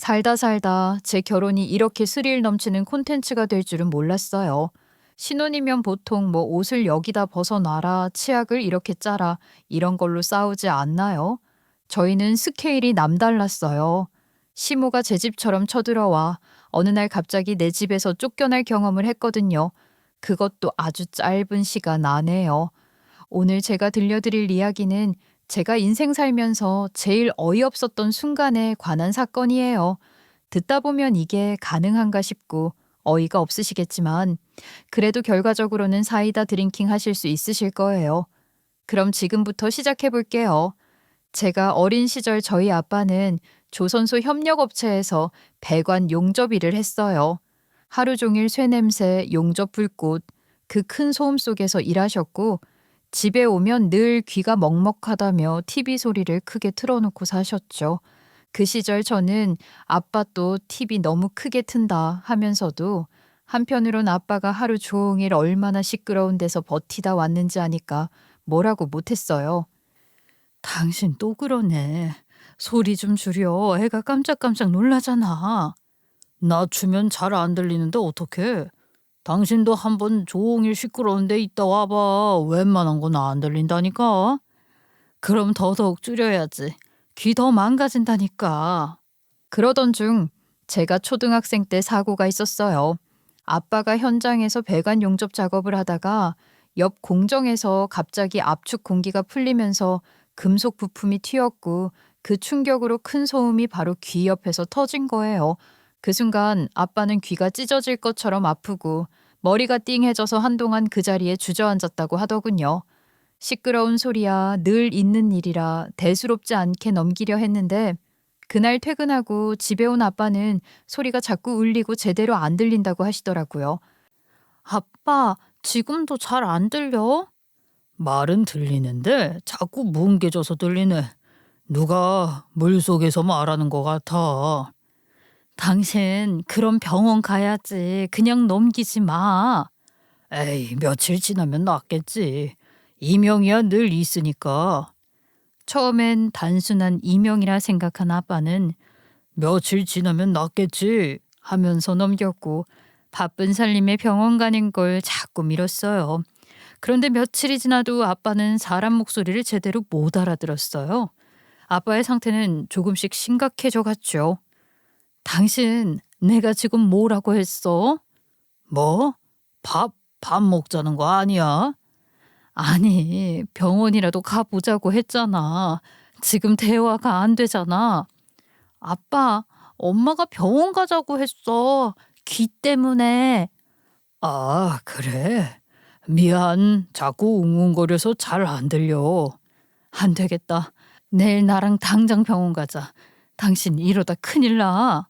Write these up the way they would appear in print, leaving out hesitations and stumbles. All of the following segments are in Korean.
살다 살다 제 결혼이 이렇게 스릴 넘치는 콘텐츠가 될 줄은 몰랐어요. 신혼이면 보통 뭐 옷을 여기다 벗어놔라, 치약을 이렇게 짜라, 이런 걸로 싸우지 않나요? 저희는 스케일이 남달랐어요. 시모가 제 집처럼 쳐들어와 어느 날 갑자기 내 집에서 쫓겨날 경험을 했거든요. 그것도 아주 짧은 시간 안에요. 오늘 제가 들려드릴 이야기는 제가 인생 살면서 제일 어이없었던 순간에 관한 사건이에요. 듣다 보면 이게 가능한가 싶고 어이가 없으시겠지만 그래도 결과적으로는 사이다 드링킹 하실 수 있으실 거예요. 그럼 지금부터 시작해 볼게요. 제가 어린 시절 저희 아빠는 조선소 협력업체에서 배관 용접 일을 했어요. 하루 종일 쇠냄새, 용접 불꽃, 그 큰 소음 속에서 일하셨고 집에 오면 늘 귀가 먹먹하다며 TV 소리를 크게 틀어놓고 사셨죠. 그 시절 저는 아빠 또 TV 너무 크게 튼다 하면서도 한편으론 아빠가 하루 종일 얼마나 시끄러운 데서 버티다 왔는지 아니까 뭐라고 못했어요. 당신 또 그러네. 소리 좀 줄여. 애가 깜짝깜짝 놀라잖아. 낮추면 잘 안 들리는데 어떡해? 당신도 한번 종일 시끄러운 데 있다 와봐. 웬만한 건 안 들린다니까. 그럼 더더욱 줄여야지. 귀 더 망가진다니까. 그러던 중 제가 초등학생 때 사고가 있었어요. 아빠가 현장에서 배관 용접 작업을 하다가 옆 공정에서 갑자기 압축 공기가 풀리면서 금속 부품이 튀었고 그 충격으로 큰 소음이 바로 귀 옆에서 터진 거예요. 그 순간 아빠는 귀가 찢어질 것처럼 아프고 머리가 띵해져서 한동안 그 자리에 주저앉았다고 하더군요. 시끄러운 소리야 늘 있는 일이라 대수롭지 않게 넘기려 했는데 그날 퇴근하고 집에 온 아빠는 소리가 자꾸 울리고 제대로 안 들린다고 하시더라고요. 아빠, 지금도 잘 안 들려? 말은 들리는데 자꾸 뭉개져서 들리네. 누가 물속에서 말하는 것 같아. 당신 그럼 병원 가야지. 그냥 넘기지 마. 에이, 며칠 지나면 낫겠지. 이명이야 늘 있으니까. 처음엔 단순한 이명이라 생각한 아빠는 며칠 지나면 낫겠지 하면서 넘겼고 바쁜 살림에 병원 가는 걸 자꾸 미뤘어요. 그런데 며칠이 지나도 아빠는 사람 목소리를 제대로 못 알아들었어요. 아빠의 상태는 조금씩 심각해져 갔죠. 당신, 내가 지금 뭐라고 했어? 뭐? 밥 먹자는 거 아니야? 아니, 병원이라도 가보자고 했잖아. 지금 대화가 안 되잖아. 아빠, 엄마가 병원 가자고 했어. 귀 때문에. 아, 그래? 미안. 자꾸 웅웅거려서 잘 안 들려. 안 되겠다. 내일 나랑 당장 병원 가자. 당신 이러다 큰일 나.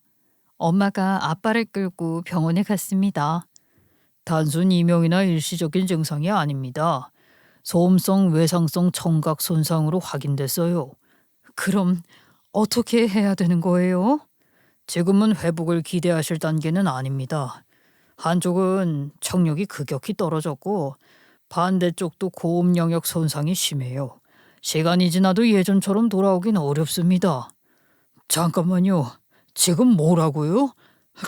엄마가 아빠를 끌고 병원에 갔습니다. 단순 이명이나 일시적인 증상이 아닙니다. 소음성 외상성 청각 손상으로 확인됐어요. 그럼 어떻게 해야 되는 거예요? 지금은 회복을 기대하실 단계는 아닙니다. 한쪽은 청력이 급격히 떨어졌고 반대쪽도 고음 영역 손상이 심해요. 시간이 지나도 예전처럼 돌아오긴 어렵습니다. 잠깐만요. 지금 뭐라고요?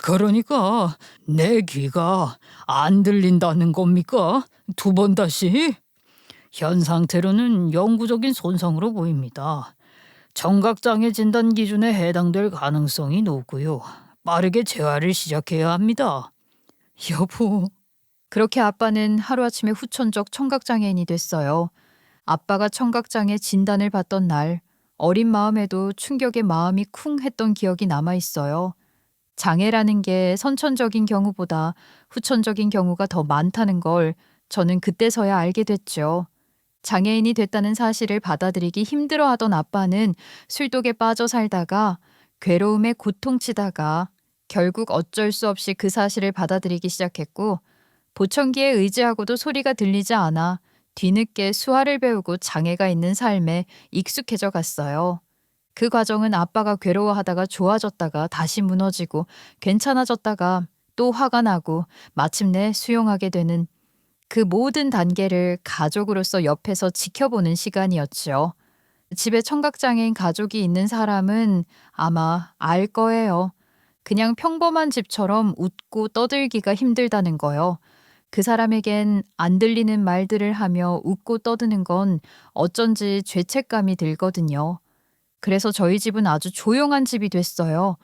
그러니까 내 귀가 안 들린다는 겁니까? 두 번 다시? 현 상태로는 영구적인 손상으로 보입니다. 청각장애 진단 기준에 해당될 가능성이 높고요. 빠르게 재활을 시작해야 합니다. 여보, 그렇게 아빠는 하루아침에 후천적 청각장애인이 됐어요. 아빠가 청각장애 진단을 받던 날, 어린 마음에도 충격에 마음이 쿵 했던 기억이 남아있어요. 장애라는 게 선천적인 경우보다 후천적인 경우가 더 많다는 걸 저는 그때서야 알게 됐죠. 장애인이 됐다는 사실을 받아들이기 힘들어하던 아빠는 술독에 빠져 살다가 괴로움에 고통치다가 결국 어쩔 수 없이 그 사실을 받아들이기 시작했고 보청기에 의지하고도 소리가 들리지 않아 뒤늦게 수화를 배우고 장애가 있는 삶에 익숙해져 갔어요. 그 과정은 아빠가 괴로워하다가 좋아졌다가 다시 무너지고 괜찮아졌다가 또 화가 나고 마침내 수용하게 되는 그 모든 단계를 가족으로서 옆에서 지켜보는 시간이었죠. 집에 청각장애인 가족이 있는 사람은 아마 알 거예요. 그냥 평범한 집처럼 웃고 떠들기가 힘들다는 거요. 그 사람에겐 안 들리는 말들을 하며 웃고 떠드는 건 어쩐지 죄책감이 들거든요. 그래서 저희 집은 아주 조용한 집이 됐어요.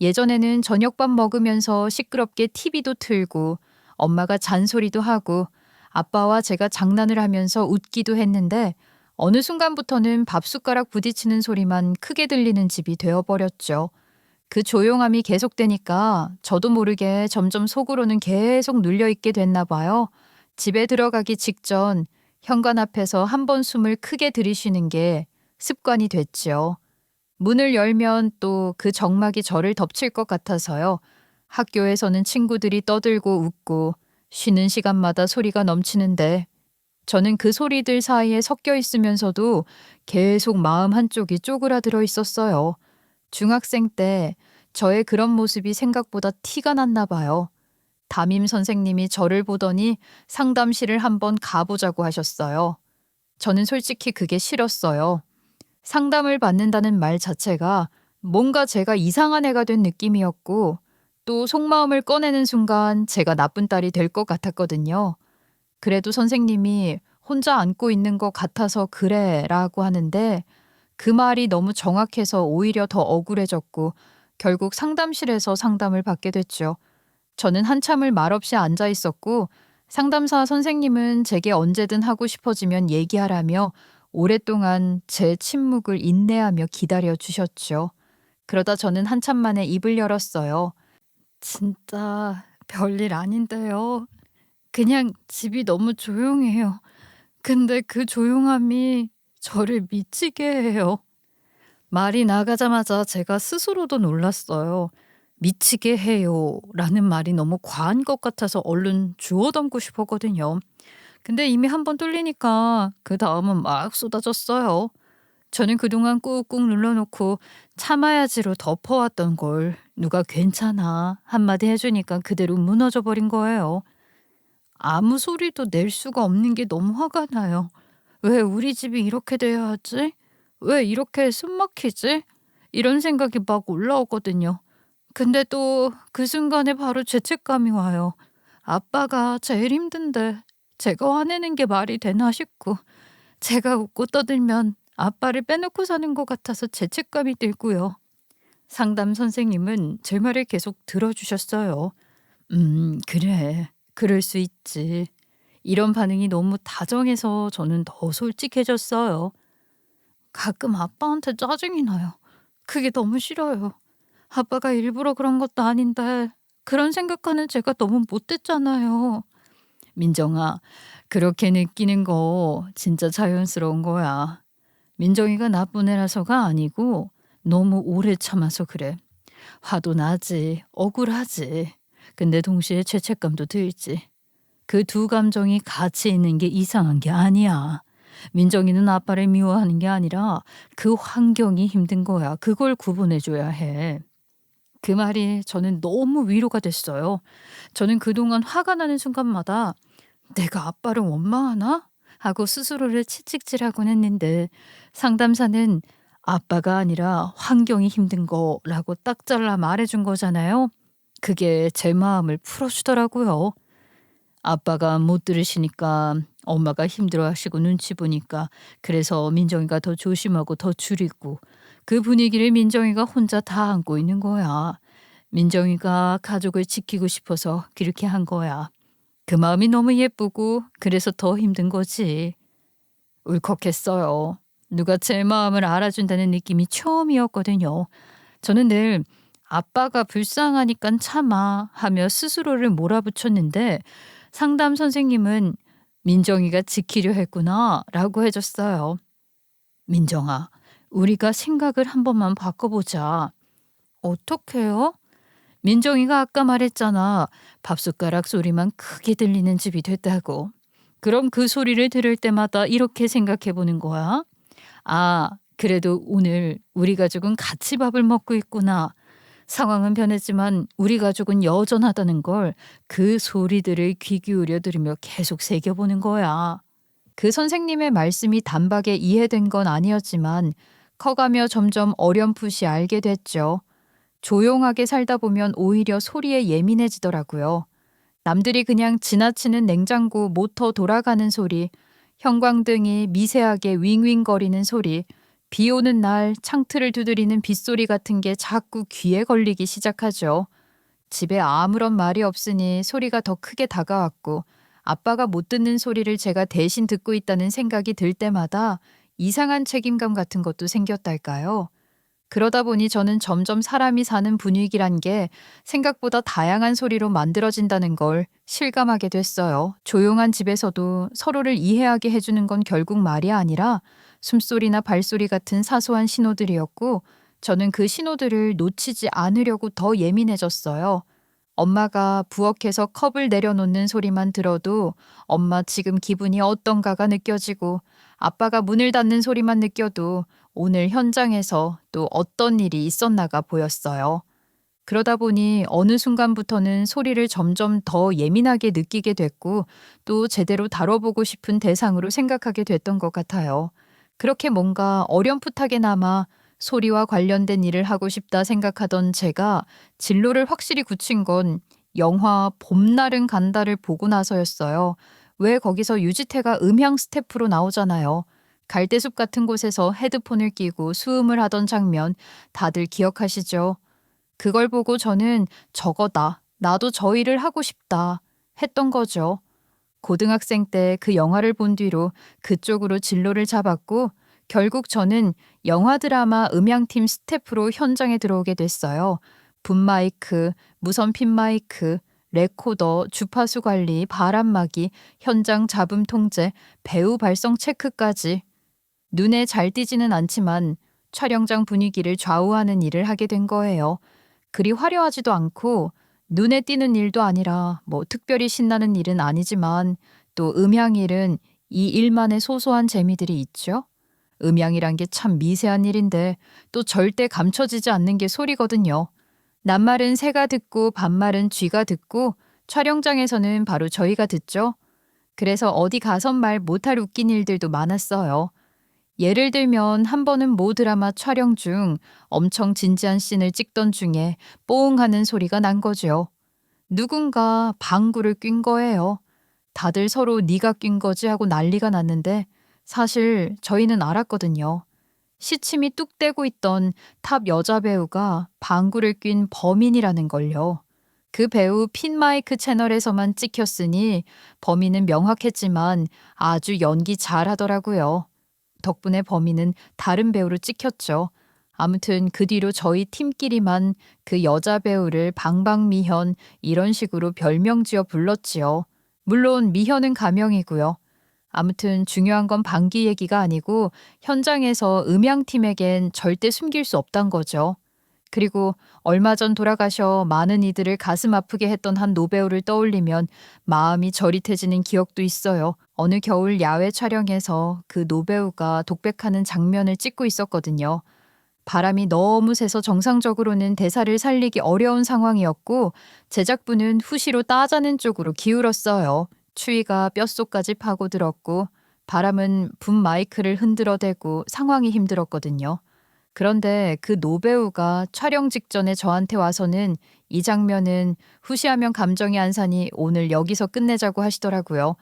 예전에는 저녁밥 먹으면서 시끄럽게 TV도 틀고 엄마가 잔소리도 하고 아빠와 제가 장난을 하면서 웃기도 했는데 어느 순간부터는 밥숟가락 부딪히는 소리만 크게 들리는 집이 되어버렸죠. 그 조용함이 계속되니까 저도 모르게 점점 속으로는 계속 눌려있게 됐나 봐요. 집에 들어가기 직전 현관 앞에서 한 번 숨을 크게 들이쉬는 게 습관이 됐지요. 문을 열면 또 그 정막이 저를 덮칠 것 같아서요. 학교에서는 친구들이 떠들고 웃고 쉬는 시간마다 소리가 넘치는데 저는 그 소리들 사이에 섞여 있으면서도 계속 마음 한쪽이 쪼그라들어 있었어요. 중학생 때 저의 그런 모습이 생각보다 티가 났나 봐요. 담임 선생님이 저를 보더니 상담실을 한번 가보자고 하셨어요. 저는 솔직히 그게 싫었어요. 상담을 받는다는 말 자체가 뭔가 제가 이상한 애가 된 느낌이었고 또 속마음을 꺼내는 순간 제가 나쁜 딸이 될 것 같았거든요. 그래도 선생님이 혼자 안고 있는 것 같아서 그래 라고 하는데 그 말이 너무 정확해서 오히려 더 억울해졌고 결국 상담실에서 상담을 받게 됐죠. 저는 한참을 말없이 앉아 있었고 상담사 선생님은 제게 언제든 하고 싶어지면 얘기하라며 오랫동안 제 침묵을 인내하며 기다려 주셨죠. 그러다 저는 한참 만에 입을 열었어요. 진짜 별일 아닌데요. 그냥 집이 너무 조용해요. 근데 그 조용함이 저를 미치게 해요. 말이 나가자마자 제가 스스로도 놀랐어요. 미치게 해요 라는 말이 너무 과한 것 같아서 얼른 주워 담고 싶었거든요. 근데 이미 한번 뚫리니까 그 다음은 막 쏟아졌어요. 저는 그동안 꾹꾹 눌러놓고 참아야지로 덮어왔던 걸 누가 괜찮아 한마디 해주니까 그대로 무너져 버린 거예요. 아무 소리도 낼 수가 없는 게 너무 화가 나요. 왜 우리 집이 이렇게 돼야 하지? 왜 이렇게 숨막히지? 이런 생각이 막 올라오거든요. 근데 또 그 순간에 바로 죄책감이 와요. 아빠가 제일 힘든데 제가 화내는 게 말이 되나 싶고 제가 웃고 떠들면 아빠를 빼놓고 사는 것 같아서 죄책감이 들고요. 상담 선생님은 제 말을 계속 들어주셨어요. 그래. 그럴 수 있지. 이런 반응이 너무 다정해서 저는 더 솔직해졌어요. 가끔 아빠한테 짜증이 나요. 그게 너무 싫어요. 아빠가 일부러 그런 것도 아닌데 그런 생각하는 제가 너무 못됐잖아요. 민정아, 그렇게 느끼는 거 진짜 자연스러운 거야. 민정이가 나쁜 애라서가 아니고 너무 오래 참아서 그래. 화도 나지, 억울하지. 근데 동시에 죄책감도 들지. 그 두 감정이 같이 있는 게 이상한 게 아니야. 민정이는 아빠를 미워하는 게 아니라 그 환경이 힘든 거야. 그걸 구분해 줘야 해. 그 말이 저는 너무 위로가 됐어요. 저는 그동안 화가 나는 순간마다 '내가 아빠를 원망하나?' 하고 스스로를 채찍질하곤 했는데 상담사는 아빠가 아니라 환경이 힘든 거라고 딱 잘라 말해 준 거잖아요. 그게 제 마음을 풀어 주더라고요. 아빠가 못 들으시니까 엄마가 힘들어하시고 눈치 보니까 그래서 민정이가 더 조심하고 더 줄이고 그 분위기를 민정이가 혼자 다 안고 있는 거야. 민정이가 가족을 지키고 싶어서 그렇게 한 거야. 그 마음이 너무 예쁘고 그래서 더 힘든 거지. 울컥했어요. 누가 제 마음을 알아준다는 느낌이 처음이었거든요. 저는 늘 아빠가 불쌍하니깐 참아 하며 스스로를 몰아붙였는데 상담 선생님은 민정이가 지키려 했구나 라고 해줬어요. 민정아, 우리가 생각을 한 번만 바꿔보자. 어떻게요? 민정이가 아까 말했잖아. 밥숟가락 소리만 크게 들리는 집이 됐다고. 그럼 그 소리를 들을 때마다 이렇게 생각해 보는 거야. 아, 그래도 오늘 우리 가족은 같이 밥을 먹고 있구나. 상황은 변했지만 우리 가족은 여전하다는 걸 그 소리들을 귀 기울여 들으며 계속 새겨보는 거야. 그 선생님의 말씀이 단박에 이해된 건 아니었지만 커가며 점점 어렴풋이 알게 됐죠. 조용하게 살다 보면 오히려 소리에 예민해지더라고요. 남들이 그냥 지나치는 냉장고 모터 돌아가는 소리, 형광등이 미세하게 윙윙거리는 소리, 비 오는 날 창틀을 두드리는 빗소리 같은 게 자꾸 귀에 걸리기 시작하죠. 집에 아무런 말이 없으니 소리가 더 크게 다가왔고 아빠가 못 듣는 소리를 제가 대신 듣고 있다는 생각이 들 때마다 이상한 책임감 같은 것도 생겼달까요? 그러다 보니 저는 점점 사람이 사는 분위기란 게 생각보다 다양한 소리로 만들어진다는 걸 실감하게 됐어요. 조용한 집에서도 서로를 이해하게 해주는 건 결국 말이 아니라 숨소리나 발소리 같은 사소한 신호들이었고 저는 그 신호들을 놓치지 않으려고 더 예민해졌어요. 엄마가 부엌에서 컵을 내려놓는 소리만 들어도 엄마 지금 기분이 어떤가가 느껴지고 아빠가 문을 닫는 소리만 느껴도 오늘 현장에서 또 어떤 일이 있었나가 보였어요. 그러다 보니 어느 순간부터는 소리를 점점 더 예민하게 느끼게 됐고 또 제대로 다뤄보고 싶은 대상으로 생각하게 됐던 것 같아요. 그렇게 뭔가 어렴풋하게나마 소리와 관련된 일을 하고 싶다 생각하던 제가 진로를 확실히 굳힌 건 영화 봄날은 간다를 보고 나서였어요. 왜 거기서 유지태가 음향 스태프로 나오잖아요. 갈대숲 같은 곳에서 헤드폰을 끼고 수음을 하던 장면 다들 기억하시죠? 그걸 보고 저는 저거다. 나도 저 일을 하고 싶다. 했던 거죠. 고등학생 때 그 영화를 본 뒤로 그쪽으로 진로를 잡았고 결국 저는 영화 드라마 음향팀 스태프로 현장에 들어오게 됐어요. 붐마이크, 무선 핀마이크, 레코더, 주파수 관리, 바람막이, 현장 잡음 통제, 배우 발성 체크까지. 눈에 잘 띄지는 않지만 촬영장 분위기를 좌우하는 일을 하게 된 거예요. 그리 화려하지도 않고 눈에 띄는 일도 아니라 뭐 특별히 신나는 일은 아니지만 또 음향일은 이 일만의 소소한 재미들이 있죠. 음향이란 게 참 미세한 일인데 또 절대 감춰지지 않는 게 소리거든요. 낱말은 새가 듣고 반말은 쥐가 듣고 촬영장에서는 바로 저희가 듣죠. 그래서 어디 가선 말 못할 웃긴 일들도 많았어요. 예를 들면 한 번은 모 드라마 촬영 중 엄청 진지한 씬을 찍던 중에 뽀옹 하는 소리가 난 거죠. 누군가 방구를 낀 거예요. 다들 서로 네가 낀 거지 하고 난리가 났는데 사실 저희는 알았거든요. 시침이 뚝 떼고 있던 탑 여자 배우가 방구를 낀 범인이라는 걸요. 그 배우 핀마이크 채널에서만 찍혔으니 범인은 명확했지만 아주 연기 잘하더라고요. 덕분에 범인은 다른 배우로 찍혔죠. 아무튼 그 뒤로 저희 팀끼리만 그 여자 배우를 방방미현 이런 식으로 별명 지어 불렀지요. 물론 미현은 가명이고요. 아무튼 중요한 건 방귀 얘기가 아니고 현장에서 음향팀에겐 절대 숨길 수 없단 거죠. 그리고 얼마 전 돌아가셔 많은 이들을 가슴 아프게 했던 한 노배우를 떠올리면 마음이 저릿해지는 기억도 있어요. 어느 겨울 야외 촬영에서 그 노배우가 독백하는 장면을 찍고 있었거든요. 바람이 너무 세서 정상적으로는 대사를 살리기 어려운 상황이었고 제작부는 후시로 따자는 쪽으로 기울었어요. 추위가 뼛속까지 파고들었고 바람은 붐 마이크를 흔들어대고 상황이 힘들었거든요. 그런데 그 노배우가 촬영 직전에 저한테 와서는 이 장면은 후시하면 감정이 안 사니 오늘 여기서 끝내자고 하시더라고요.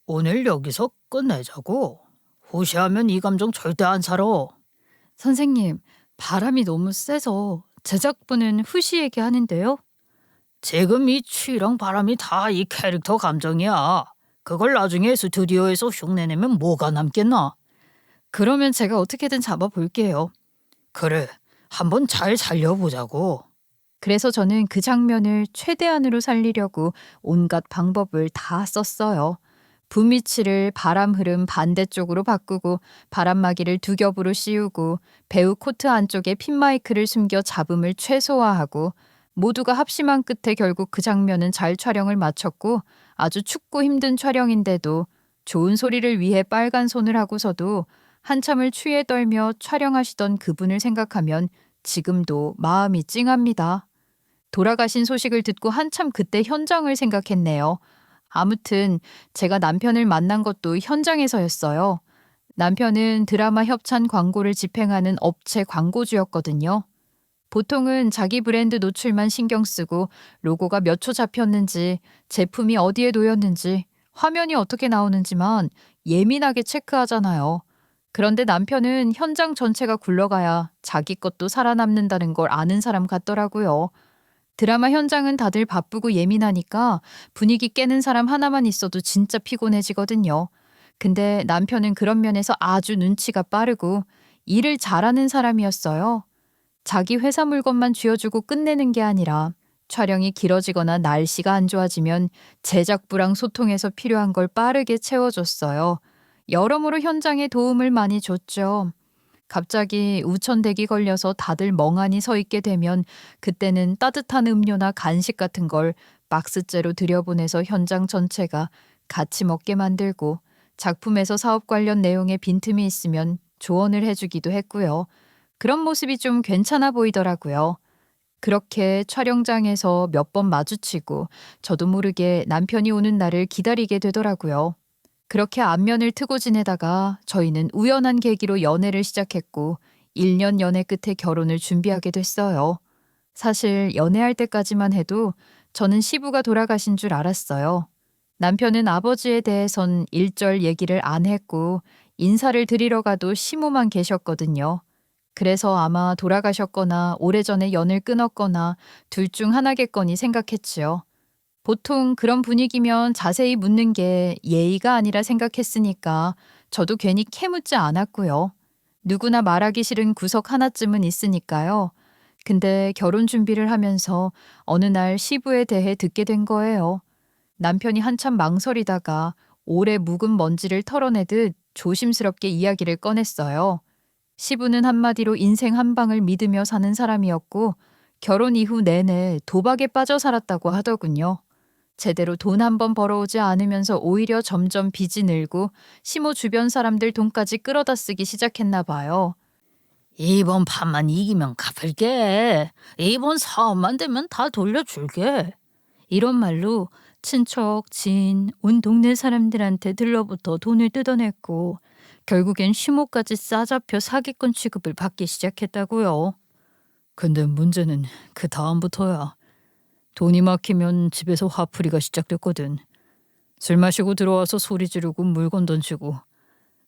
오늘 여기서 끝내자고? 후시하면 이 감정 절대 안 살아. 선생님, 바람이 너무 세서 제작부는 후시 얘기하는데요. 지금 이 추위랑 바람이 다 이 캐릭터 감정이야. 그걸 나중에 스튜디오에서 흉내내면 뭐가 남겠나? 그러면 제가 어떻게든 잡아볼게요. 그래, 한번 잘 살려보자고. 그래서 저는 그 장면을 최대한으로 살리려고 온갖 방법을 다 썼어요. 붐위치를 바람 흐름 반대쪽으로 바꾸고 바람막이를 두 겹으로 씌우고 배우 코트 안쪽에 핀마이크를 숨겨 잡음을 최소화하고 모두가 합심한 끝에 결국 그 장면은 잘 촬영을 마쳤고 아주 춥고 힘든 촬영인데도 좋은 소리를 위해 빨간 손을 하고서도 한참을 추위에 떨며 촬영하시던 그분을 생각하면 지금도 마음이 찡합니다. 돌아가신 소식을 듣고 한참 그때 현장을 생각했네요. 아무튼 제가 남편을 만난 것도 현장에서였어요. 남편은 드라마 협찬 광고를 집행하는 업체 광고주였거든요. 보통은 자기 브랜드 노출만 신경 쓰고 로고가 몇 초 잡혔는지, 제품이 어디에 놓였는지, 화면이 어떻게 나오는지만 예민하게 체크하잖아요. 그런데 남편은 현장 전체가 굴러가야 자기 것도 살아남는다는 걸 아는 사람 같더라고요. 드라마 현장은 다들 바쁘고 예민하니까 분위기 깨는 사람 하나만 있어도 진짜 피곤해지거든요. 근데 남편은 그런 면에서 아주 눈치가 빠르고 일을 잘하는 사람이었어요. 자기 회사 물건만 쥐어주고 끝내는 게 아니라 촬영이 길어지거나 날씨가 안 좋아지면 제작부랑 소통해서 필요한 걸 빠르게 채워줬어요. 여러모로 현장에 도움을 많이 줬죠. 갑자기 우천대기 걸려서 다들 멍하니 서 있게 되면 그때는 따뜻한 음료나 간식 같은 걸 박스째로 들여보내서 현장 전체가 같이 먹게 만들고 작품에서 사업 관련 내용에 빈틈이 있으면 조언을 해주기도 했고요. 그런 모습이 좀 괜찮아 보이더라고요. 그렇게 촬영장에서 몇 번 마주치고 저도 모르게 남편이 오는 날을 기다리게 되더라고요. 그렇게 안면을 트고 지내다가 저희는 우연한 계기로 연애를 시작했고 1년 연애 끝에 결혼을 준비하게 됐어요. 사실 연애할 때까지만 해도 저는 시부가 돌아가신 줄 알았어요. 남편은 아버지에 대해선 일절 얘기를 안 했고 인사를 드리러 가도 시모만 계셨거든요. 그래서 아마 돌아가셨거나 오래전에 연을 끊었거나 둘 중 하나겠거니 생각했지요. 보통 그런 분위기면 자세히 묻는 게 예의가 아니라 생각했으니까 저도 괜히 캐묻지 않았고요. 누구나 말하기 싫은 구석 하나쯤은 있으니까요. 근데 결혼 준비를 하면서 어느 날 시부에 대해 듣게 된 거예요. 남편이 한참 망설이다가 오래 묵은 먼지를 털어내듯 조심스럽게 이야기를 꺼냈어요. 시부는 한마디로 인생 한 방을 믿으며 사는 사람이었고 결혼 이후 내내 도박에 빠져 살았다고 하더군요. 제대로 돈 한 번 벌어오지 않으면서 오히려 점점 빚이 늘고 시모 주변 사람들 돈까지 끌어다 쓰기 시작했나 봐요. 이번 판만 이기면 갚을게. 이번 사업만 되면 다 돌려줄게. 이런 말로 친척, 지인, 온 동네 사람들한테 들러부터 돈을 뜯어냈고 결국엔 시모까지 싸잡혀 사기꾼 취급을 받기 시작했다고요. 근데 문제는 그 다음부터야. 돈이 막히면 집에서 화풀이가 시작됐거든. 술 마시고 들어와서 소리 지르고 물건 던지고.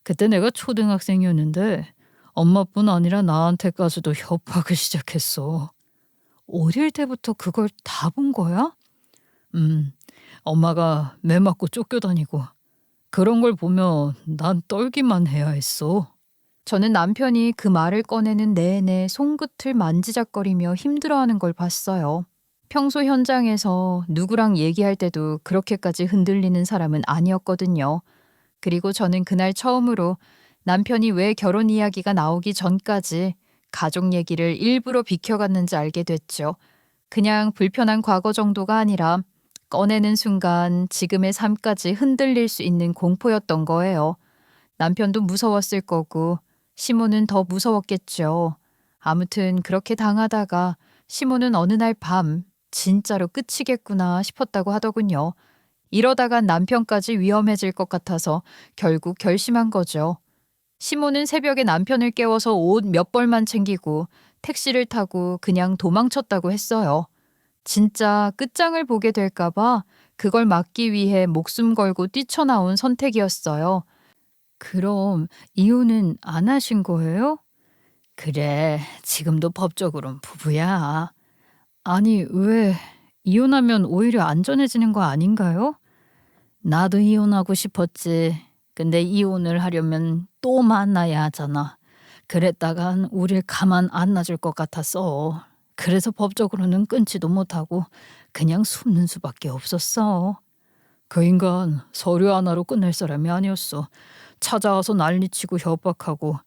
그때 내가 초등학생이었는데 엄마뿐 아니라 나한테까지도 협박을 시작했어. 어릴 때부터 그걸 다 본 거야? 엄마가 매 맞고 쫓겨다니고 그런 걸 보면 난 떨기만 해야 했어. 저는 남편이 그 말을 꺼내는 내내 손끝을 만지작거리며 힘들어하는 걸 봤어요. 평소 현장에서 누구랑 얘기할 때도 그렇게까지 흔들리는 사람은 아니었거든요. 그리고 저는 그날 처음으로 남편이 왜 결혼 이야기가 나오기 전까지 가족 얘기를 일부러 비켜갔는지 알게 됐죠. 그냥 불편한 과거 정도가 아니라 꺼내는 순간 지금의 삶까지 흔들릴 수 있는 공포였던 거예요. 남편도 무서웠을 거고 시모는 더 무서웠겠죠. 아무튼 그렇게 당하다가 시모는 어느 날 밤 진짜로 끝이겠구나 싶었다고 하더군요. 이러다간 남편까지 위험해질 것 같아서 결국 결심한 거죠. 시모는 새벽에 남편을 깨워서 옷 몇 벌만 챙기고 택시를 타고 그냥 도망쳤다고 했어요. 진짜 끝장을 보게 될까봐 그걸 막기 위해 목숨 걸고 뛰쳐나온 선택이었어요. 그럼 이혼은 안 하신 거예요? 그래, 지금도 법적으론 부부야. 아니, 왜 이혼하면 오히려 안전해지는 거 아닌가요? 나도 이혼하고 싶었지. 근데 이혼을 하려면 또 만나야 하잖아. 그랬다간 우릴 가만 안 놔줄 것 같았어. 그래서 법적으로는 끊지도 못하고 그냥 숨는 수밖에 없었어. 그 인간 서류 하나로 끝낼 사람이 아니었어. 찾아와서 난리치고 협박하고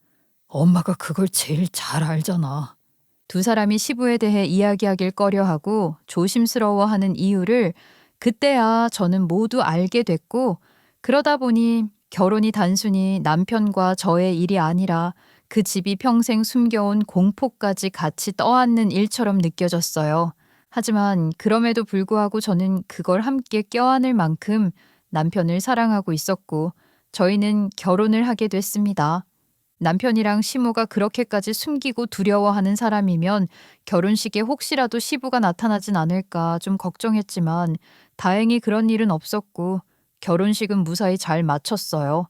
엄마가 그걸 제일 잘 알잖아. 두 사람이 시부에 대해 이야기하길 꺼려하고 조심스러워하는 이유를 그때야 저는 모두 알게 됐고 그러다 보니 결혼이 단순히 남편과 저의 일이 아니라 그 집이 평생 숨겨온 공포까지 같이 떠안는 일처럼 느껴졌어요. 하지만 그럼에도 불구하고 저는 그걸 함께 껴안을 만큼 남편을 사랑하고 있었고 저희는 결혼을 하게 됐습니다. 남편이랑 시모가 그렇게까지 숨기고 두려워하는 사람이면 결혼식에 혹시라도 시부가 나타나진 않을까 좀 걱정했지만 다행히 그런 일은 없었고 결혼식은 무사히 잘 마쳤어요.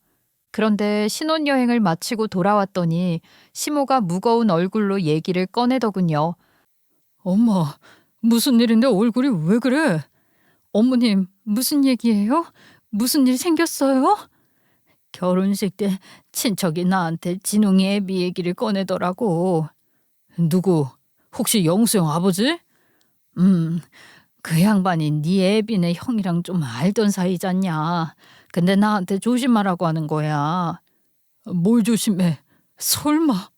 그런데 신혼여행을 마치고 돌아왔더니 시모가 무거운 얼굴로 얘기를 꺼내더군요. 엄마, 무슨 일인데 얼굴이 왜 그래? 어머님, 무슨 얘기예요? 무슨 일 생겼어요? 결혼식 때 친척이 나한테 진웅이 애비 얘기를 꺼내더라고. 누구? 혹시 영수 형 아버지? 음, 그 양반이 네 애비네 형이랑 좀 알던 사이잖냐. 근데 나한테 조심하라고 하는 거야. 뭘 조심해? 설마.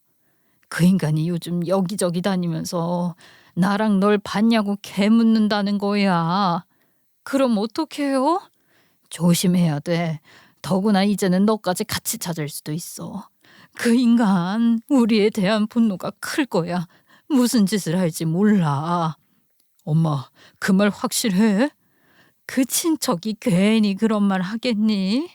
그 인간이 요즘 여기저기 다니면서 나랑 널 봤냐고 개묻는다는 거야. 그럼 어떡해요? 조심해야 돼. 더구나 이제는 너까지 같이 찾을 수도 있어. 그 인간 우리에 대한 분노가 클 거야. 무슨 짓을 할지 몰라. 엄마, 그 말 확실해? 그 친척이 괜히 그런 말 하겠니?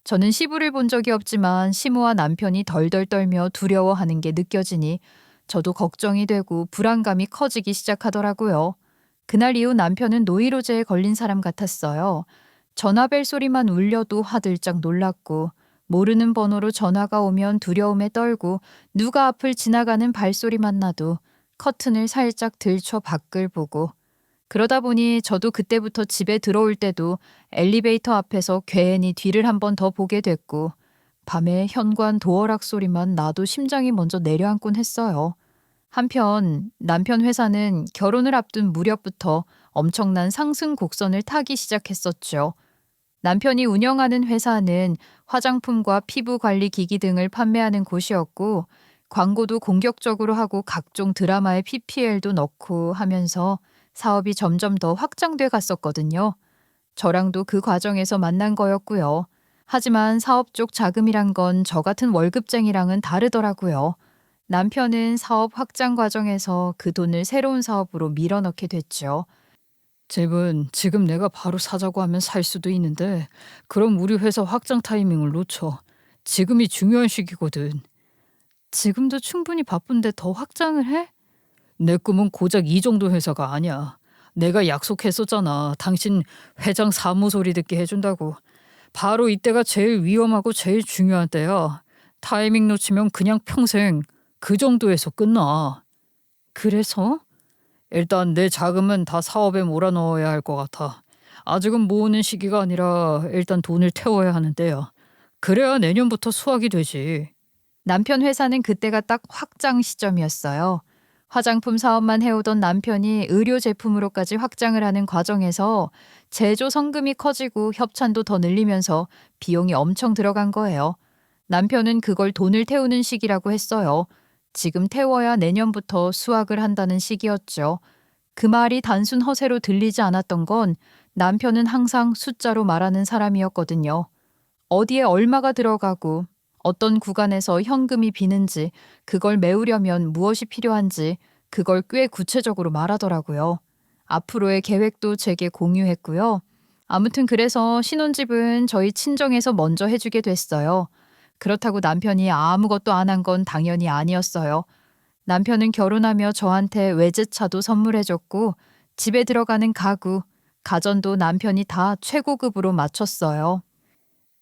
저는 시부를 본 적이 없지만 시모와 남편이 덜덜 떨며 두려워하는 게 느껴지니 저도 걱정이 되고 불안감이 커지기 시작하더라고요. 그날 이후 남편은 노이로제에 걸린 사람 같았어요. 전화벨 소리만 울려도 화들짝 놀랐고 모르는 번호로 전화가 오면 두려움에 떨고 누가 앞을 지나가는 발소리만 나도 커튼을 살짝 들춰 밖을 보고 그러다 보니 저도 그때부터 집에 들어올 때도 엘리베이터 앞에서 괜히 뒤를 한 번 더 보게 됐고 밤에 현관 도어락 소리만 나도 심장이 먼저 내려앉곤 했어요. 한편 남편 회사는 결혼을 앞둔 무렵부터 엄청난 상승 곡선을 타기 시작했었죠. 남편이 운영하는 회사는 화장품과 피부 관리 기기 등을 판매하는 곳이었고 광고도 공격적으로 하고 각종 드라마에 PPL도 넣고 하면서 사업이 점점 더 확장돼 갔었거든요. 저랑도 그 과정에서 만난 거였고요. 하지만 사업 쪽 자금이란 건 저 같은 월급쟁이랑은 다르더라고요. 남편은 사업 확장 과정에서 그 돈을 새로운 사업으로 밀어넣게 됐죠. 집은 지금 내가 바로 사자고 하면 살 수도 있는데 그럼 우리 회사 확장 타이밍을 놓쳐. 지금이 중요한 시기거든. 지금도 충분히 바쁜데 더 확장을 해? 내 꿈은 고작 이 정도 회사가 아니야. 내가 약속했었잖아. 당신 회장 사무 소리 듣게 해준다고. 바로 이때가 제일 위험하고 제일 중요한 때야. 타이밍 놓치면 그냥 평생 그 정도에서 끝나. 그래서? 일단 내 자금은 다 사업에 몰아넣어야 할 것 같아. 아직은 모으는 시기가 아니라 일단 돈을 태워야 하는데요. 그래야 내년부터 수확이 되지. 남편 회사는 그때가 딱 확장 시점이었어요. 화장품 사업만 해오던 남편이 의료 제품으로까지 확장을 하는 과정에서 제조 성금이 커지고 협찬도 더 늘리면서 비용이 엄청 들어간 거예요. 남편은 그걸 돈을 태우는 시기라고 했어요. 지금 태워야 내년부터 수확을 한다는 시기였죠. 그 말이 단순 허세로 들리지 않았던 건 남편은 항상 숫자로 말하는 사람이었거든요. 어디에 얼마가 들어가고 어떤 구간에서 현금이 비는지 그걸 메우려면 무엇이 필요한지 그걸 꽤 구체적으로 말하더라고요. 앞으로의 계획도 제게 공유했고요. 아무튼 그래서 신혼집은 저희 친정에서 먼저 해주게 됐어요. 그렇다고 남편이 아무것도 안 한 건 당연히 아니었어요. 남편은 결혼하며 저한테 외제차도 선물해줬고 집에 들어가는 가구, 가전도 남편이 다 최고급으로 맞췄어요.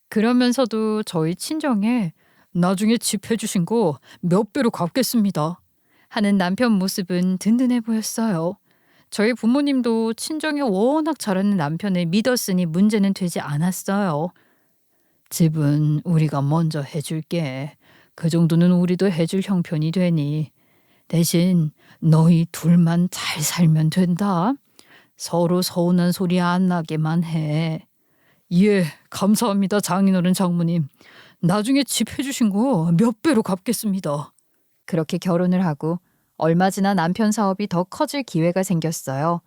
그러면서도 저희 친정에 나중에 집 해주신 거 몇 배로 갚겠습니다. 하는 남편 모습은 든든해 보였어요. 저희 부모님도 친정에 워낙 잘하는 남편을 믿었으니 문제는 되지 않았어요. 집은 우리가 먼저 해줄게. 그 정도는 우리도 해줄 형편이 되니. 대신 너희 둘만 잘 살면 된다. 서로 서운한 소리 안 나게만 해. 예, 감사합니다, 장인어른 장모님. 나중에 집 해주신 거 몇 배로 갚겠습니다. 그렇게 결혼을 하고 얼마 지나 남편 사업이 더 커질 기회가 생겼어요.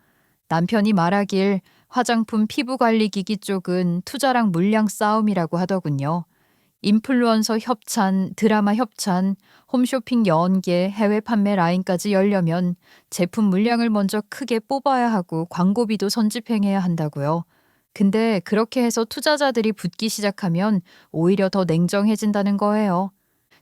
남편이 말하길 화장품 피부관리기기 쪽은 투자랑 물량 싸움이라고 하더군요. 인플루언서 협찬, 드라마 협찬, 홈쇼핑 연계, 해외 판매 라인까지 열려면 제품 물량을 먼저 크게 뽑아야 하고 광고비도 선집행해야 한다고요. 근데 그렇게 해서 투자자들이 붙기 시작하면 오히려 더 냉정해진다는 거예요.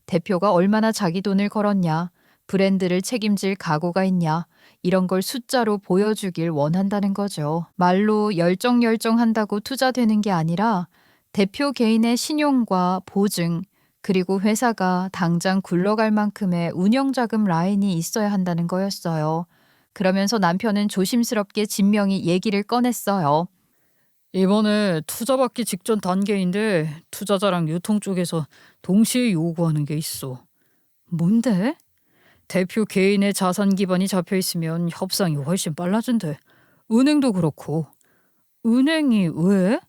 대표가 얼마나 자기 돈을 걸었냐, 브랜드를 책임질 각오가 있냐, 이런 걸 숫자로 보여주길 원한다는 거죠. 말로 열정한다고 투자되는 게 아니라 대표 개인의 신용과 보증, 그리고 회사가 당장 굴러갈 만큼의 운영자금 라인이 있어야 한다는 거였어요. 그러면서 남편은 조심스럽게 진명이 얘기를 꺼냈어요. 이번에 투자받기 직전 단계인데 투자자랑 유통 쪽에서 동시에 요구하는 게 있어. 뭔데? 대표 개인의 자산 기반이 잡혀 있으면 협상이 훨씬 빨라진대. 은행도 그렇고. 은행이 왜?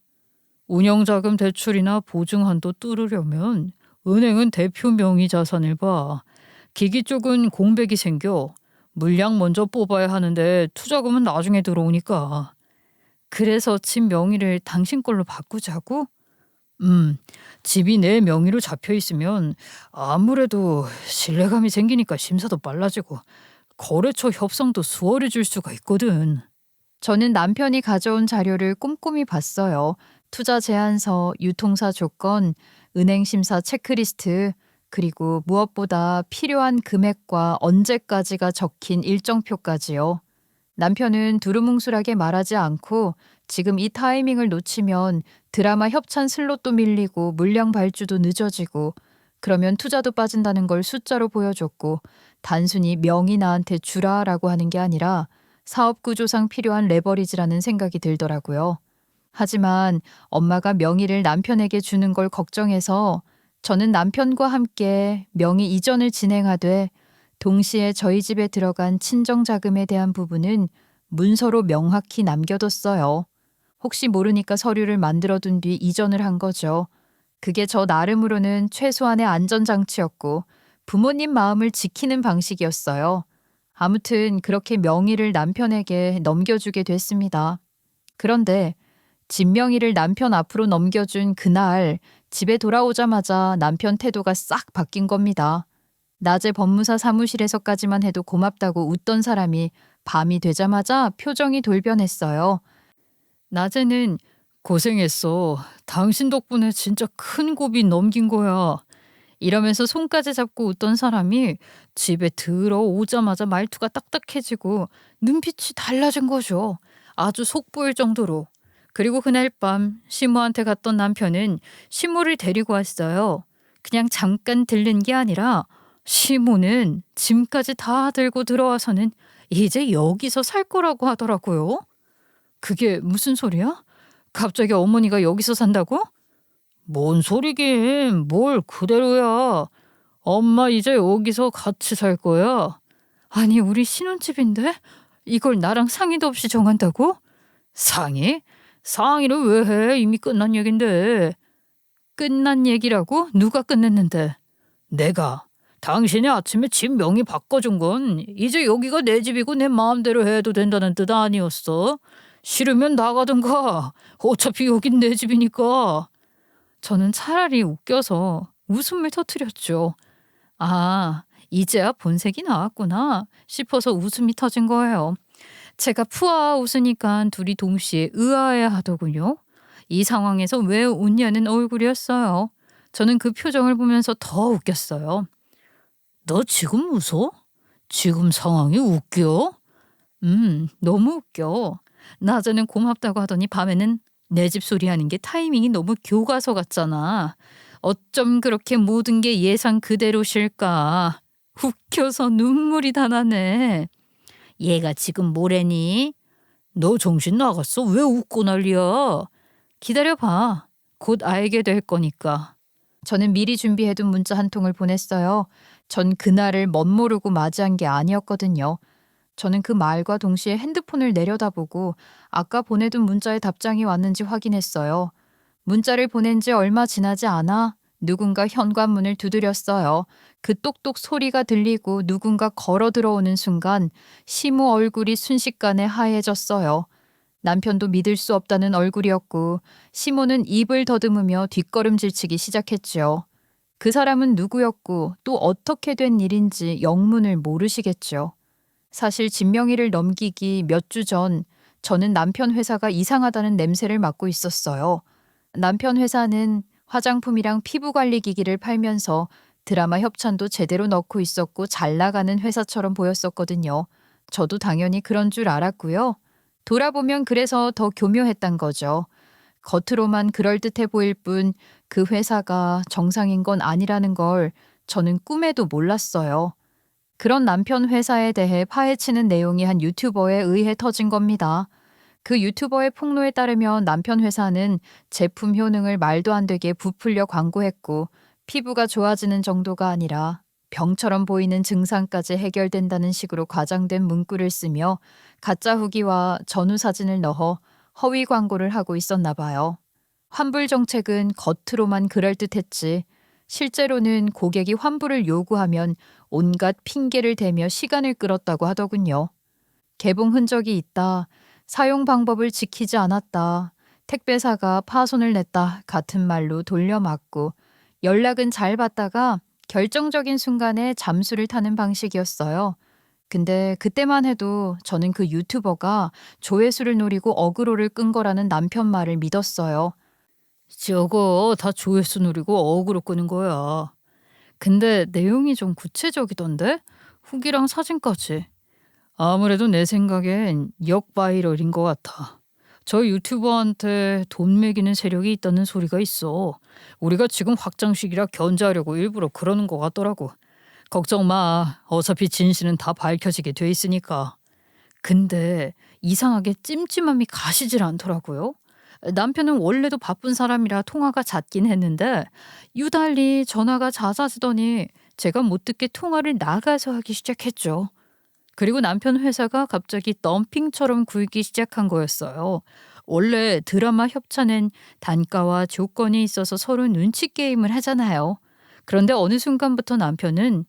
운영자금 대출이나 보증 한도 뚫으려면 은행은 대표 명의 자산을 봐. 기기 쪽은 공백이 생겨. 물량 먼저 뽑아야 하는데 투자금은 나중에 들어오니까. 그래서 집 명의를 당신 걸로 바꾸자고? 집이 내 명의로 잡혀 있으면 아무래도 신뢰감이 생기니까 심사도 빨라지고 거래처 협상도 수월해질 수가 있거든. 저는 남편이 가져온 자료를 꼼꼼히 봤어요. 투자 제안서, 유통사 조건, 은행 심사 체크리스트, 그리고 무엇보다 필요한 금액과 언제까지가 적힌 일정표까지요. 남편은 두루뭉술하게 말하지 않고 지금 이 타이밍을 놓치면 드라마 협찬 슬롯도 밀리고 물량 발주도 늦어지고 그러면 투자도 빠진다는 걸 숫자로 보여줬고 단순히 명의 나한테 주라라고 하는 게 아니라 사업 구조상 필요한 레버리지라는 생각이 들더라고요. 하지만 엄마가 명의를 남편에게 주는 걸 걱정해서 저는 남편과 함께 명의 이전을 진행하되 동시에 저희 집에 들어간 친정 자금에 대한 부분은 문서로 명확히 남겨뒀어요. 혹시 모르니까 서류를 만들어둔 뒤 이전을 한 거죠. 그게 저 나름으로는 최소한의 안전장치였고 부모님 마음을 지키는 방식이었어요. 아무튼 그렇게 명의를 남편에게 넘겨주게 됐습니다. 그런데 집 명의를 남편 앞으로 넘겨준 그날 집에 돌아오자마자 남편 태도가 싹 바뀐 겁니다. 낮에 법무사 사무실에서까지만 해도 고맙다고 웃던 사람이 밤이 되자마자 표정이 돌변했어요. 낮에는 고생했어. 당신 덕분에 진짜 큰 고비 넘긴 거야. 이러면서 손까지 잡고 웃던 사람이 집에 들어오자마자 말투가 딱딱해지고 눈빛이 달라진 거죠. 아주 속보일 정도로. 그리고 그날 밤 시모한테 갔던 남편은 시모를 데리고 왔어요. 그냥 잠깐 들른 게 아니라 시모는 짐까지 다 들고 들어와서는 이제 여기서 살 거라고 하더라고요. 그게 무슨 소리야? 갑자기 어머니가 여기서 산다고? 뭔 소리긴, 뭘 그대로야. 엄마 이제 여기서 같이 살 거야. 아니, 우리 신혼집인데? 이걸 나랑 상의도 없이 정한다고? 상의? 상의를 왜 해? 이미 끝난 얘긴데. 끝난 얘기라고? 누가 끝냈는데? 내가. 당신이 아침에 집 명의 바꿔준 건 이제 여기가 내 집이고 내 마음대로 해도 된다는 뜻 아니었어? 싫으면 나가든가. 어차피 여긴 내 집이니까. 저는 차라리 웃겨서 웃음을 터뜨렸죠. 아, 이제야 본색이 나왔구나 싶어서 웃음이 터진 거예요. 제가 푸아 웃으니까 둘이 동시에 의아해 하더군요. 이 상황에서 왜 웃냐는 얼굴이었어요. 저는 그 표정을 보면서 더 웃겼어요. 너 지금 웃어? 지금 상황이 웃겨? 너무 웃겨. 낮에는 고맙다고 하더니 밤에는 내 집 소리하는 게 타이밍이 너무 교과서 같잖아. 어쩜 그렇게 모든 게 예상 그대로실까. 웃겨서 눈물이 다 나네. 얘가 지금 뭐래니? 너 정신 나갔어? 왜 웃고 난리야? 기다려봐. 곧 알게 될 거니까. 저는 미리 준비해둔 문자 한 통을 보냈어요. 전 그날을 멋모르고 맞이한 게 아니었거든요. 저는 그 말과 동시에 핸드폰을 내려다보고 아까 보내둔 문자에 답장이 왔는지 확인했어요. 문자를 보낸 지 얼마 지나지 않아 누군가 현관문을 두드렸어요. 그 똑똑 소리가 들리고 누군가 걸어 들어오는 순간 시모 얼굴이 순식간에 하얘졌어요. 남편도 믿을 수 없다는 얼굴이었고 시모는 입을 더듬으며 뒷걸음질치기 시작했지요. 그 사람은 누구였고 또 어떻게 된 일인지 영문을 모르시겠죠. 사실 진명이를 넘기기 몇 주 전 저는 남편 회사가 이상하다는 냄새를 맡고 있었어요. 남편 회사는 화장품이랑 피부관리기기를 팔면서 드라마 협찬도 제대로 넣고 있었고 잘 나가는 회사처럼 보였었거든요. 저도 당연히 그런 줄 알았고요. 돌아보면 그래서 더 교묘했단 거죠. 겉으로만 그럴듯해 보일 뿐 그 회사가 정상인 건 아니라는 걸 저는 꿈에도 몰랐어요. 그런 남편 회사에 대해 파헤치는 내용이 한 유튜버에 의해 터진 겁니다. 그 유튜버의 폭로에 따르면 남편 회사는 제품 효능을 말도 안 되게 부풀려 광고했고 피부가 좋아지는 정도가 아니라 병처럼 보이는 증상까지 해결된다는 식으로 과장된 문구를 쓰며 가짜 후기와 전후 사진을 넣어 허위 광고를 하고 있었나 봐요. 환불 정책은 겉으로만 그럴듯했지 실제로는 고객이 환불을 요구하면 온갖 핑계를 대며 시간을 끌었다고 하더군요. 개봉 흔적이 있다, 사용 방법을 지키지 않았다, 택배사가 파손을 냈다 같은 말로 돌려막고 연락은 잘 받다가 결정적인 순간에 잠수를 타는 방식이었어요. 근데 그때만 해도 저는 그 유튜버가 조회수를 노리고 어그로를 끈 거라는 남편 말을 믿었어요. 저거 다 조회수 노리고 어그로 끄는 거야. 근데 내용이 좀 구체적이던데? 후기랑 사진까지. 아무래도 내 생각엔 역바이럴인 것 같아. 저 유튜버한테 돈 매기는 세력이 있다는 소리가 있어. 우리가 지금 확장식이라 견제하려고 일부러 그러는 것 같더라고. 걱정 마. 어차피 진실은 다 밝혀지게 돼 있으니까. 근데 이상하게 찜찜함이 가시질 않더라고요. 남편은 원래도 바쁜 사람이라 통화가 잦긴 했는데 유달리 전화가 잦아지더니 제가 못 듣게 통화를 나가서 하기 시작했죠. 그리고 남편 회사가 갑자기 덤핑처럼 굴기 시작한 거였어요. 원래 드라마 협찬엔 단가와 조건이 있어서 서로 눈치 게임을 하잖아요. 그런데 어느 순간부터 남편은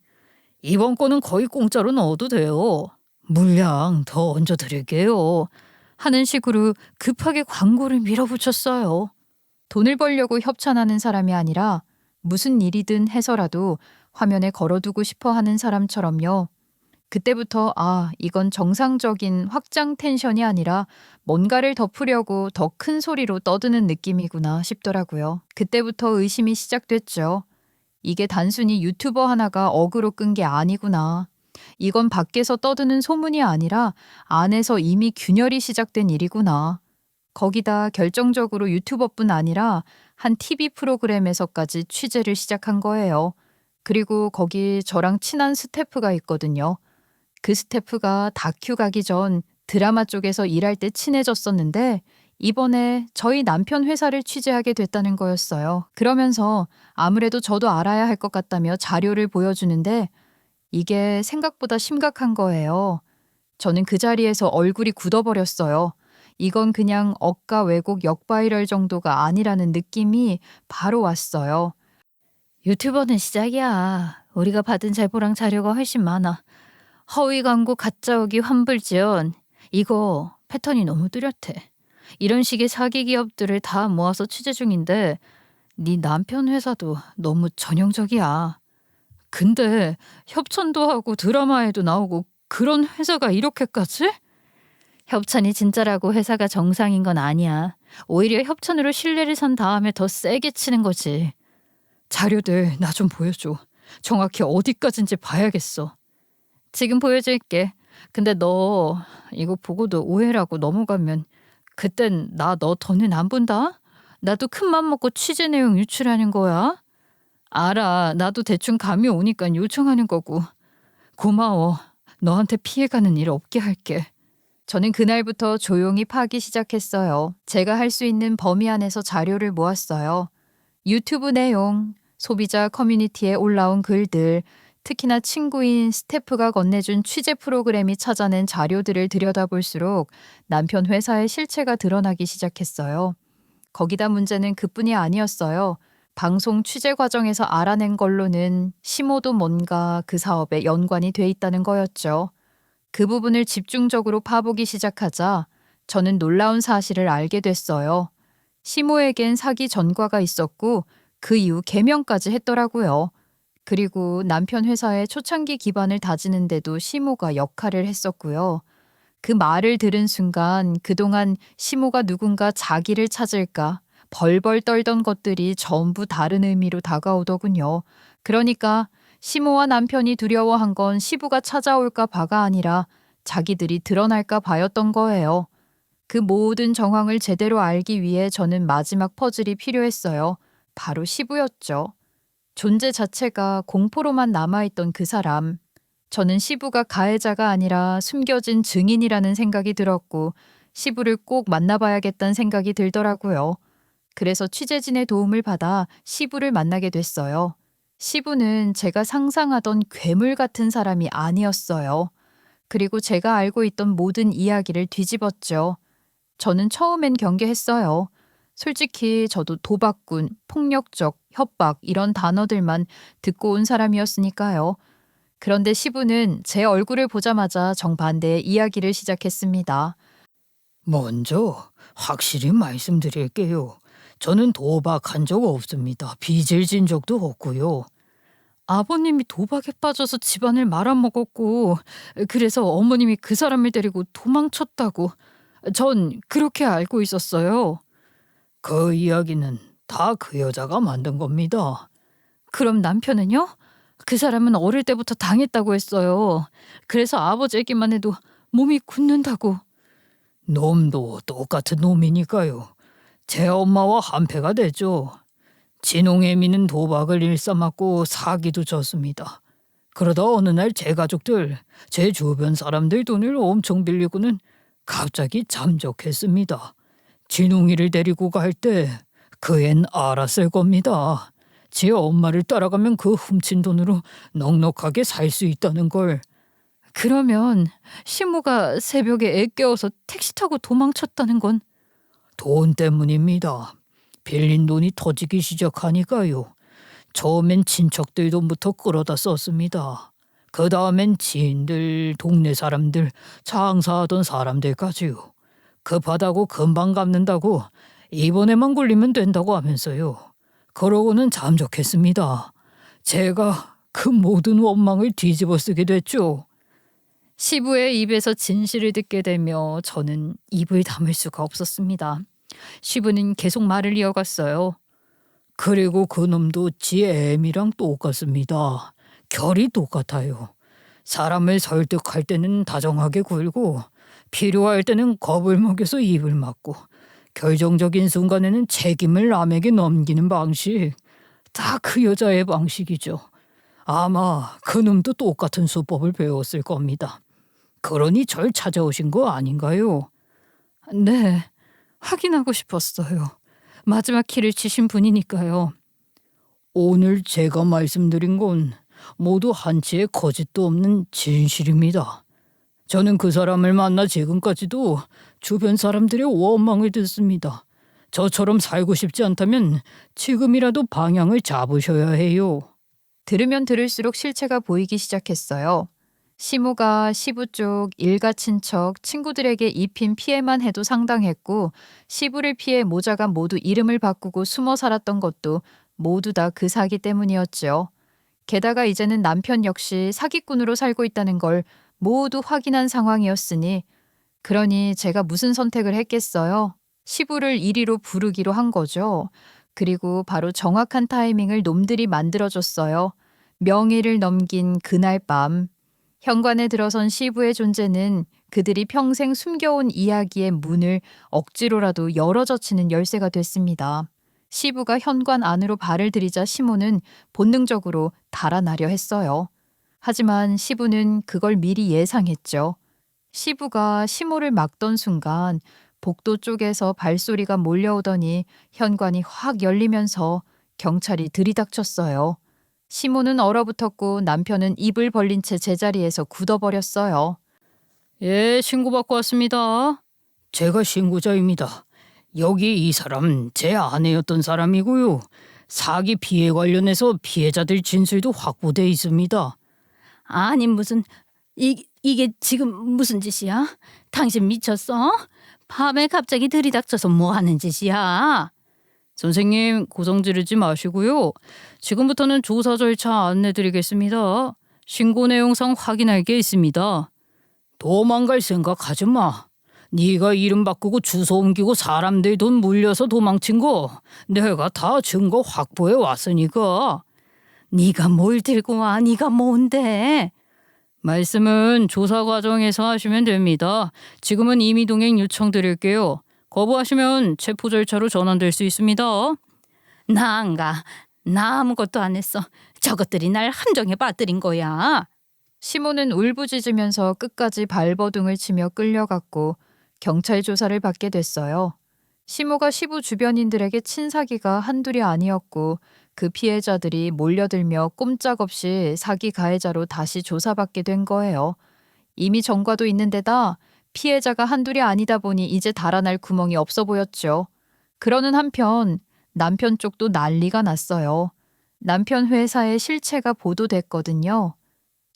이번 거는 거의 공짜로 넣어도 돼요. 물량 더 얹어 드릴게요. 하는 식으로 급하게 광고를 밀어붙였어요. 돈을 벌려고 협찬하는 사람이 아니라 무슨 일이든 해서라도 화면에 걸어두고 싶어 하는 사람처럼요. 그때부터 이건 정상적인 확장 텐션이 아니라 뭔가를 덮으려고 더 큰 소리로 떠드는 느낌이구나 싶더라고요. 그때부터 의심이 시작됐죠. 이게 단순히 유튜버 하나가 어그로 끈 게 아니구나. 이건 밖에서 떠드는 소문이 아니라 안에서 이미 균열이 시작된 일이구나. 거기다 결정적으로 유튜버뿐 아니라 한 TV 프로그램에서까지 취재를 시작한 거예요. 그리고 거기 저랑 친한 스태프가 있거든요. 그 스태프가 다큐 가기 전 드라마 쪽에서 일할 때 친해졌었는데 이번에 저희 남편 회사를 취재하게 됐다는 거였어요. 그러면서 아무래도 저도 알아야 할 것 같다며 자료를 보여주는데 이게 생각보다 심각한 거예요. 저는 그 자리에서 얼굴이 굳어버렸어요. 이건 그냥 억가 왜곡 역바이럴 정도가 아니라는 느낌이 바로 왔어요. 유튜버는 시작이야. 우리가 받은 제보랑 자료가 훨씬 많아. 허위 광고 가짜 후기 환불 지원. 이거 패턴이 너무 뚜렷해. 이런 식의 사기 기업들을 다 모아서 취재 중인데 네 남편 회사도 너무 전형적이야. 근데 협찬도 하고 드라마에도 나오고 그런 회사가 이렇게까지? 협찬이 진짜라고 회사가 정상인 건 아니야. 오히려 협찬으로 신뢰를 산 다음에 더 세게 치는 거지. 자료들 나 좀 보여줘. 정확히 어디까지인지 봐야겠어. 지금 보여줄게. 근데 너 이거 보고도 오해라고 넘어가면 그땐 나 너 더는 안 본다? 나도 큰맘 먹고 취재 내용 유출하는 거야. 알아. 나도 대충 감이 오니까 요청하는 거고. 고마워. 너한테 피해가는 일 없게 할게. 저는 그날부터 조용히 파기 시작했어요. 제가 할 수 있는 범위 안에서 자료를 모았어요. 유튜브 내용, 소비자 커뮤니티에 올라온 글들, 특히나 친구인 스태프가 건네준 취재 프로그램이 찾아낸 자료들을 들여다볼수록 남편 회사의 실체가 드러나기 시작했어요. 거기다 문제는 그뿐이 아니었어요. 방송 취재 과정에서 알아낸 걸로는 시모도 뭔가 그 사업에 연관이 돼 있다는 거였죠. 그 부분을 집중적으로 파보기 시작하자 저는 놀라운 사실을 알게 됐어요. 시모에겐 사기 전과가 있었고 그 이후 개명까지 했더라고요. 그리고 남편 회사의 초창기 기반을 다지는데도 시모가 역할을 했었고요. 그 말을 들은 순간 그동안 시모가 누군가 자기를 찾을까 벌벌 떨던 것들이 전부 다른 의미로 다가오더군요. 그러니까 시모와 남편이 두려워한 건 시부가 찾아올까 봐가 아니라 자기들이 드러날까 봐였던 거예요. 그 모든 정황을 제대로 알기 위해 저는 마지막 퍼즐이 필요했어요. 바로 시부였죠. 존재 자체가 공포로만 남아있던 그 사람. 저는 시부가 가해자가 아니라 숨겨진 증인이라는 생각이 들었고 시부를 꼭 만나봐야겠다는 생각이 들더라고요. 그래서 취재진의 도움을 받아 시부를 만나게 됐어요. 시부는 제가 상상하던 괴물 같은 사람이 아니었어요. 그리고 제가 알고 있던 모든 이야기를 뒤집었죠. 저는 처음엔 경계했어요. 솔직히 저도 도박꾼, 폭력적, 협박 이런 단어들만 듣고 온 사람이었으니까요. 그런데 시부는 제 얼굴을 보자마자 정반대의 이야기를 시작했습니다. 먼저 확실히 말씀드릴게요. 저는 도박한 적 없습니다. 빚을 진 적도 없고요. 아버님이 도박에 빠져서 집안을 말아먹었고 그래서 어머님이 그 사람을 데리고 도망쳤다고 전 그렇게 알고 있었어요. 그 이야기는 다 그 여자가 만든 겁니다. 그럼 남편은요? 그 사람은 어릴 때부터 당했다고 했어요. 그래서 아버지 얘기만 해도 몸이 굳는다고. 놈도 똑같은 놈이니까요. 제 엄마와 한패가 됐죠. 진홍애미는 도박을 일삼았고 사기도 졌습니다. 그러다 어느 날 제 가족들, 제 주변 사람들 돈을 엄청 빌리고는 갑자기 잠적했습니다. 진홍이를 데리고 갈 때 그 앤 알았을 겁니다. 제 엄마를 따라가면 그 훔친 돈으로 넉넉하게 살 수 있다는 걸. 그러면 시모가 새벽에 애 깨워서 택시 타고 도망쳤다는 건? 돈 때문입니다. 빌린 돈이 터지기 시작하니까요. 처음엔 친척들 돈부터 끌어다 썼습니다. 그 다음엔 지인들, 동네 사람들, 장사하던 사람들까지요. 급하다고 금방 갚는다고 이번에만 굴리면 된다고 하면서요. 그러고는 잠적했습니다. 제가 그 모든 원망을 뒤집어 쓰게 됐죠. 시부의 입에서 진실을 듣게 되며 저는 입을 다물 수가 없었습니다. 시부는 계속 말을 이어갔어요. 그리고 그 놈도 지 애미랑 똑같습니다. 결이 똑같아요. 사람을 설득할 때는 다정하게 굴고 필요할 때는 겁을 먹여서 입을 막고 결정적인 순간에는 책임을 남에게 넘기는 방식. 다 그 여자의 방식이죠. 아마 그 놈도 똑같은 수법을 배웠을 겁니다. 그러니 절 찾아오신 거 아닌가요? 네, 확인하고 싶었어요. 마지막 키를 치신 분이니까요. 오늘 제가 말씀드린 건 모두 한치의 거짓도 없는 진실입니다. 저는 그 사람을 만나 지금까지도 주변 사람들의 원망을 듣습니다. 저처럼 살고 싶지 않다면 지금이라도 방향을 잡으셔야 해요. 들으면 들을수록 실체가 보이기 시작했어요. 시모가 시부 쪽 일가 친척, 친구들에게 입힌 피해만 해도 상당했고 시부를 피해 모자가 모두 이름을 바꾸고 숨어 살았던 것도 모두 다 그 사기 때문이었죠. 게다가 이제는 남편 역시 사기꾼으로 살고 있다는 걸 모두 확인한 상황이었으니 그러니 제가 무슨 선택을 했겠어요? 시부를 이리로 부르기로 한 거죠. 그리고 바로 정확한 타이밍을 놈들이 만들어줬어요. 명예를 넘긴 그날 밤 현관에 들어선 시부의 존재는 그들이 평생 숨겨온 이야기의 문을 억지로라도 열어젖히는 열쇠가 됐습니다. 시부가 현관 안으로 발을 들이자 시모는 본능적으로 달아나려 했어요. 하지만 시부는 그걸 미리 예상했죠. 시부가 시모를 막던 순간 복도 쪽에서 발소리가 몰려오더니 현관이 확 열리면서 경찰이 들이닥쳤어요. 시모는 얼어붙었고 남편은 입을 벌린 채 제자리에서 굳어버렸어요. 예, 신고받고 왔습니다. 제가 신고자입니다. 여기 이 사람 제 아내였던 사람이고요. 사기 피해 관련해서 피해자들 진술도 확보돼 있습니다. 아니 무슨 이게 지금 무슨 짓이야? 당신 미쳤어? 밤에 갑자기 들이닥쳐서 뭐 하는 짓이야? 선생님, 고성 지르지 마시고요. 지금부터는 조사 절차 안내드리겠습니다. 신고 내용상 확인할 게 있습니다. 도망갈 생각하지 마. 네가 이름 바꾸고 주소 옮기고 사람들 돈 물려서 도망친 거 내가 다 증거 확보해 왔으니까. 네가 뭘 들고 와? 네가 뭔데? 말씀은 조사 과정에서 하시면 됩니다. 지금은 임의동행 요청 드릴게요. 거부하시면 체포 절차로 전환될 수 있습니다. 나 안 가. 나 아무것도 안 했어. 저것들이 날 함정에 빠뜨린 거야. 시모는 울부짖으면서 끝까지 발버둥을 치며 끌려갔고 경찰 조사를 받게 됐어요. 시모가 시부 주변인들에게 친 사기가 한둘이 아니었고 그 피해자들이 몰려들며 꼼짝없이 사기 가해자로 다시 조사받게 된 거예요. 이미 전과도 있는 데다 피해자가 한둘이 아니다 보니 이제 달아날 구멍이 없어 보였죠. 그러는 한편 남편 쪽도 난리가 났어요. 남편 회사의 실체가 보도됐거든요.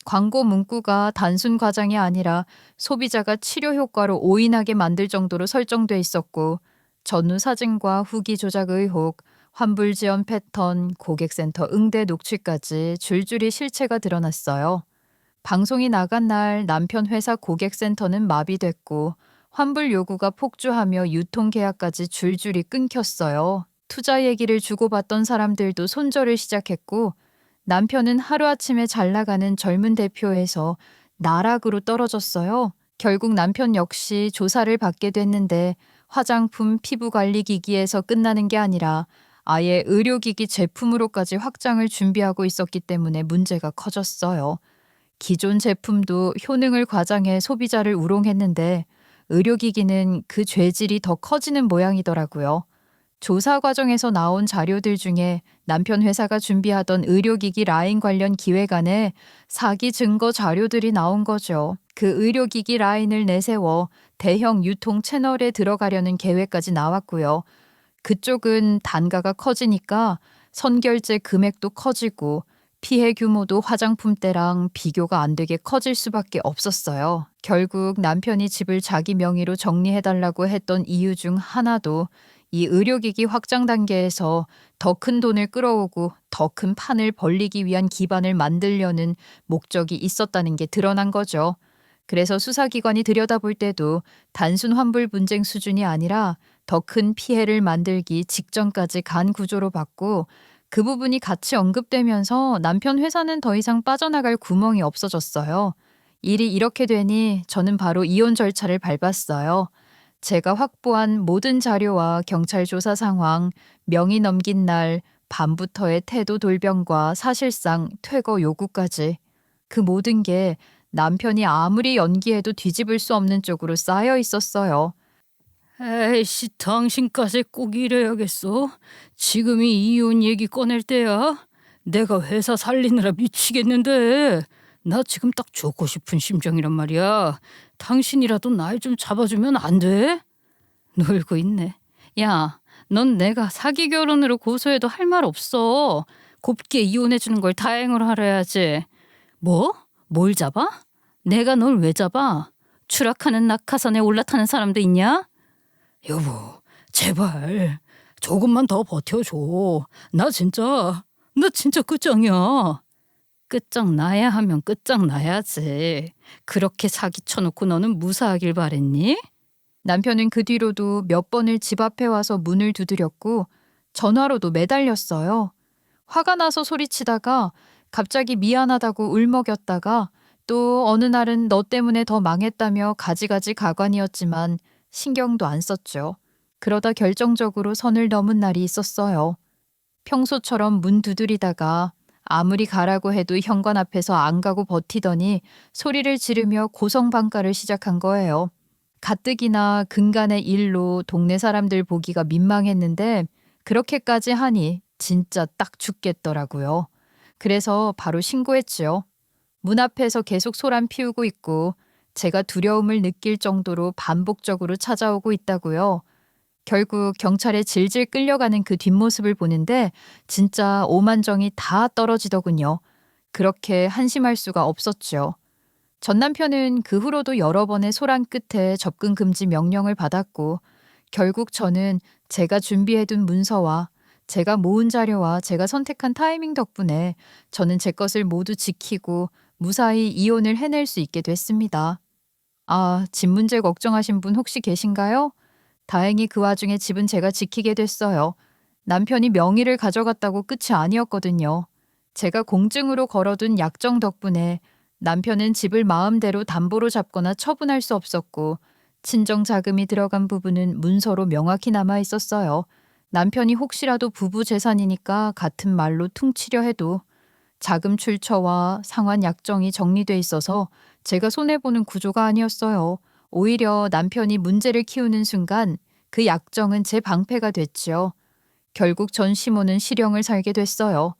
광고 문구가 단순 과장이 아니라 소비자가 치료 효과로 오인하게 만들 정도로 설정돼 있었고 전후 사진과 후기 조작 의혹, 환불 지원 패턴, 고객센터 응대 녹취까지 줄줄이 실체가 드러났어요. 방송이 나간 날 남편 회사 고객센터는 마비됐고 환불 요구가 폭주하며 유통계약까지 줄줄이 끊겼어요. 투자 얘기를 주고받던 사람들도 손절을 시작했고 남편은 하루아침에 잘 나가는 젊은 대표에서 나락으로 떨어졌어요. 결국 남편 역시 조사를 받게 됐는데 화장품 피부관리기기에서 끝나는 게 아니라 아예 의료기기 제품으로까지 확장을 준비하고 있었기 때문에 문제가 커졌어요. 기존 제품도 효능을 과장해 소비자를 우롱했는데 의료기기는 그 죄질이 더 커지는 모양이더라고요. 조사 과정에서 나온 자료들 중에 남편 회사가 준비하던 의료기기 라인 관련 기획안에 사기 증거 자료들이 나온 거죠. 그 의료기기 라인을 내세워 대형 유통 채널에 들어가려는 계획까지 나왔고요. 그쪽은 단가가 커지니까 선결제 금액도 커지고 피해 규모도 화장품 때랑 비교가 안 되게 커질 수밖에 없었어요. 결국 남편이 집을 자기 명의로 정리해달라고 했던 이유 중 하나도 이 의료기기 확장 단계에서 더 큰 돈을 끌어오고 더 큰 판을 벌리기 위한 기반을 만들려는 목적이 있었다는 게 드러난 거죠. 그래서 수사기관이 들여다볼 때도 단순 환불 분쟁 수준이 아니라 더 큰 피해를 만들기 직전까지 간 구조로 봤고 그 부분이 같이 언급되면서 남편 회사는 더 이상 빠져나갈 구멍이 없어졌어요. 일이 이렇게 되니 저는 바로 이혼 절차를 밟았어요. 제가 확보한 모든 자료와 경찰 조사 상황, 명의 넘긴 날, 밤부터의 태도 돌변과 사실상 퇴거 요구까지. 그 모든 게 남편이 아무리 연기해도 뒤집을 수 없는 쪽으로 쌓여 있었어요. 에이씨, 당신까지 꼭 이래야겠어? 지금이 이혼 얘기 꺼낼 때야? 내가 회사 살리느라 미치겠는데. 나 지금 딱 죽고 싶은 심정이란 말이야. 당신이라도 날 좀 잡아주면 안 돼? 놀고 있네. 야, 넌 내가 사기 결혼으로 고소해도 할 말 없어. 곱게 이혼해주는 걸 다행으로 하려야지. 뭐? 뭘 잡아? 내가 널 왜 잡아? 추락하는 낙하산에 올라타는 사람도 있냐? 여보, 제발 조금만 더 버텨줘. 나 진짜 끝장이야. 끝장나야 하면 끝장나야지. 그렇게 사기 쳐놓고 너는 무사하길 바랬니? 남편은 그 뒤로도 몇 번을 집 앞에 와서 문을 두드렸고 전화로도 매달렸어요. 화가 나서 소리치다가 갑자기 미안하다고 울먹였다가 또 어느 날은 너 때문에 더 망했다며 가지가지 가관이었지만 신경도 안 썼죠. 그러다 결정적으로 선을 넘은 날이 있었어요. 평소처럼 문 두드리다가 아무리 가라고 해도 현관 앞에서 안 가고 버티더니 소리를 지르며 고성방가를 시작한 거예요. 가뜩이나 근간의 일로 동네 사람들 보기가 민망했는데 그렇게까지 하니 진짜 딱 죽겠더라고요. 그래서 바로 신고했지요. 문 앞에서 계속 소란 피우고 있고 제가 두려움을 느낄 정도로 반복적으로 찾아오고 있다고요. 결국 경찰에 질질 끌려가는 그 뒷모습을 보는데 진짜 오만정이 다 떨어지더군요. 그렇게 한심할 수가 없었죠. 전 남편은 그 후로도 여러 번의 소란 끝에 접근 금지 명령을 받았고 결국 저는 제가 준비해둔 문서와 제가 모은 자료와 제가 선택한 타이밍 덕분에 저는 제 것을 모두 지키고 무사히 이혼을 해낼 수 있게 됐습니다. 아, 집 문제 걱정하신 분 혹시 계신가요? 다행히 그 와중에 집은 제가 지키게 됐어요. 남편이 명의를 가져갔다고 끝이 아니었거든요. 제가 공증으로 걸어둔 약정 덕분에 남편은 집을 마음대로 담보로 잡거나 처분할 수 없었고 친정 자금이 들어간 부분은 문서로 명확히 남아 있었어요. 남편이 혹시라도 부부 재산이니까 같은 말로 퉁치려 해도 자금 출처와 상환 약정이 정리돼 있어서 제가 손해보는 구조가 아니었어요. 오히려 남편이 문제를 키우는 순간 그 약정은 제 방패가 됐지요. 결국 전 시모는 실형을 살게 됐어요.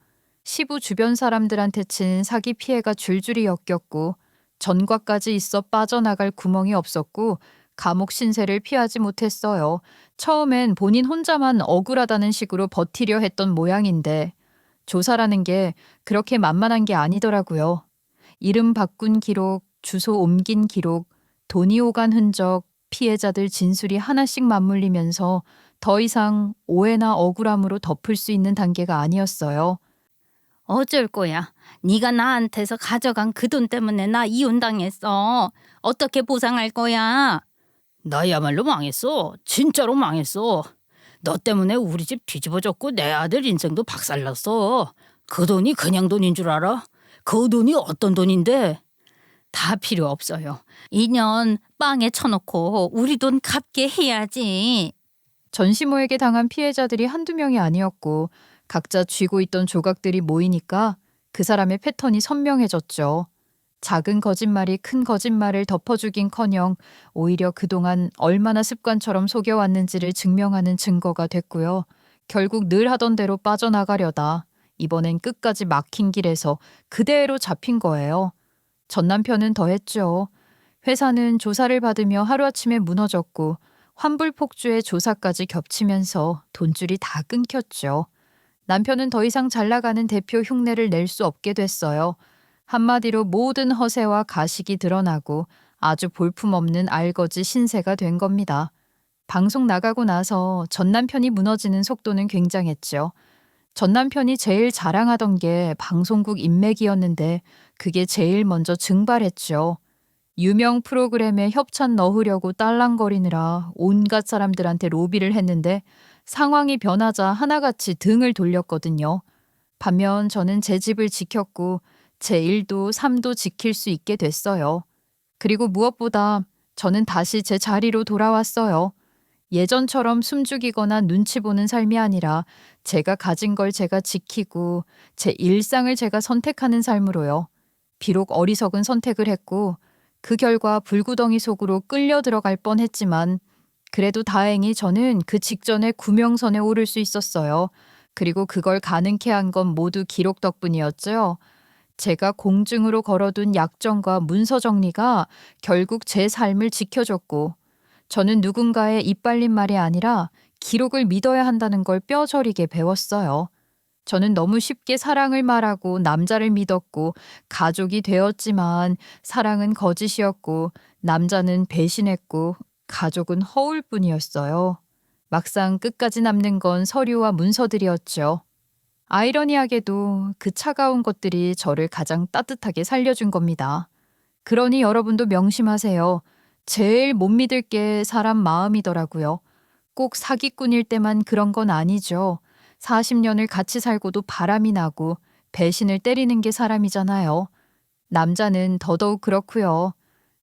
시부 주변 사람들한테 친 사기 피해가 줄줄이 엮였고 전과까지 있어 빠져나갈 구멍이 없었고 감옥 신세를 피하지 못했어요. 처음엔 본인 혼자만 억울하다는 식으로 버티려 했던 모양인데 조사라는 게 그렇게 만만한 게 아니더라고요. 이름 바꾼 기록, 주소 옮긴 기록, 돈이 오간 흔적, 피해자들 진술이 하나씩 맞물리면서 더 이상 오해나 억울함으로 덮을 수 있는 단계가 아니었어요. 어쩔 거야. 네가 나한테서 가져간 그 돈 때문에 나 이혼당했어. 어떻게 보상할 거야? 나야말로 망했어. 진짜로 망했어. 너 때문에 우리 집 뒤집어졌고 내 아들 인생도 박살났어. 그 돈이 그냥 돈인 줄 알아? 그 돈이 어떤 돈인데? 다 필요 없어요. 2년 빵에 쳐놓고 우리 돈 갚게 해야지. 전시모에게 당한 피해자들이 한두 명이 아니었고 각자 쥐고 있던 조각들이 모이니까 그 사람의 패턴이 선명해졌죠. 작은 거짓말이 큰 거짓말을 덮어주긴커녕 오히려 그동안 얼마나 습관처럼 속여왔는지를 증명하는 증거가 됐고요. 결국 늘 하던 대로 빠져나가려다 이번엔 끝까지 막힌 길에서 그대로 잡힌 거예요. 전 남편은 더했죠. 회사는 조사를 받으며 하루아침에 무너졌고 환불폭주의 조사까지 겹치면서 돈줄이 다 끊겼죠. 남편은 더 이상 잘 나가는 대표 흉내를 낼 수 없게 됐어요. 한마디로 모든 허세와 가식이 드러나고 아주 볼품없는 알거지 신세가 된 겁니다. 방송 나가고 나서 전 남편이 무너지는 속도는 굉장했죠. 전 남편이 제일 자랑하던 게 방송국 인맥이었는데 그게 제일 먼저 증발했죠. 유명 프로그램에 협찬 넣으려고 딸랑거리느라 온갖 사람들한테 로비를 했는데 상황이 변하자 하나같이 등을 돌렸거든요. 반면 저는 제 집을 지켰고 제 일도 삶도 지킬 수 있게 됐어요. 그리고 무엇보다 저는 다시 제 자리로 돌아왔어요. 예전처럼 숨죽이거나 눈치 보는 삶이 아니라 제가 가진 걸 제가 지키고 제 일상을 제가 선택하는 삶으로요. 비록 어리석은 선택을 했고 그 결과 불구덩이 속으로 끌려 들어갈 뻔했지만 그래도 다행히 저는 그 직전에 구명선에 오를 수 있었어요. 그리고 그걸 가능케 한 건 모두 기록 덕분이었죠. 제가 공증으로 걸어둔 약정과 문서 정리가 결국 제 삶을 지켜줬고 저는 누군가의 입발린 말이 아니라 기록을 믿어야 한다는 걸 뼈저리게 배웠어요. 저는 너무 쉽게 사랑을 말하고 남자를 믿었고 가족이 되었지만 사랑은 거짓이었고 남자는 배신했고 가족은 허울뿐이었어요. 막상 끝까지 남는 건 서류와 문서들이었죠. 아이러니하게도 그 차가운 것들이 저를 가장 따뜻하게 살려준 겁니다. 그러니 여러분도 명심하세요. 제일 못 믿을 게 사람 마음이더라고요. 꼭 사기꾼일 때만 그런 건 아니죠. 40년을 같이 살고도 바람이 나고 배신을 때리는 게 사람이잖아요. 남자는 더더욱 그렇고요.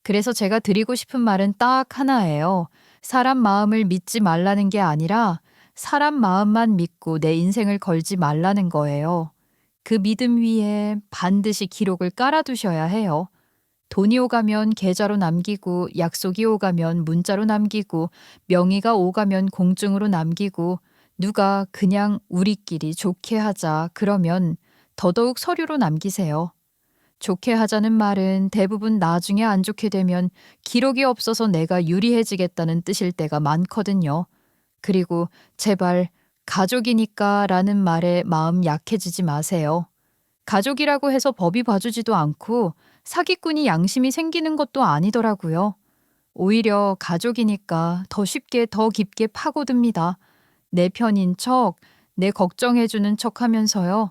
그래서 제가 드리고 싶은 말은 딱 하나예요. 사람 마음을 믿지 말라는 게 아니라 사람 마음만 믿고 내 인생을 걸지 말라는 거예요. 그 믿음 위에 반드시 기록을 깔아두셔야 해요. 돈이 오가면 계좌로 남기고 약속이 오가면 문자로 남기고 명의가 오가면 공증으로 남기고 누가 그냥 우리끼리 좋게 하자 그러면 더더욱 서류로 남기세요. 좋게 하자는 말은 대부분 나중에 안 좋게 되면 기록이 없어서 내가 유리해지겠다는 뜻일 때가 많거든요. 그리고 제발 가족이니까 라는 말에 마음 약해지지 마세요. 가족이라고 해서 법이 봐주지도 않고 사기꾼이 양심이 생기는 것도 아니더라고요. 오히려 가족이니까 더 쉽게 더 깊게 파고듭니다. 내 편인 척, 내 걱정해주는 척 하면서요.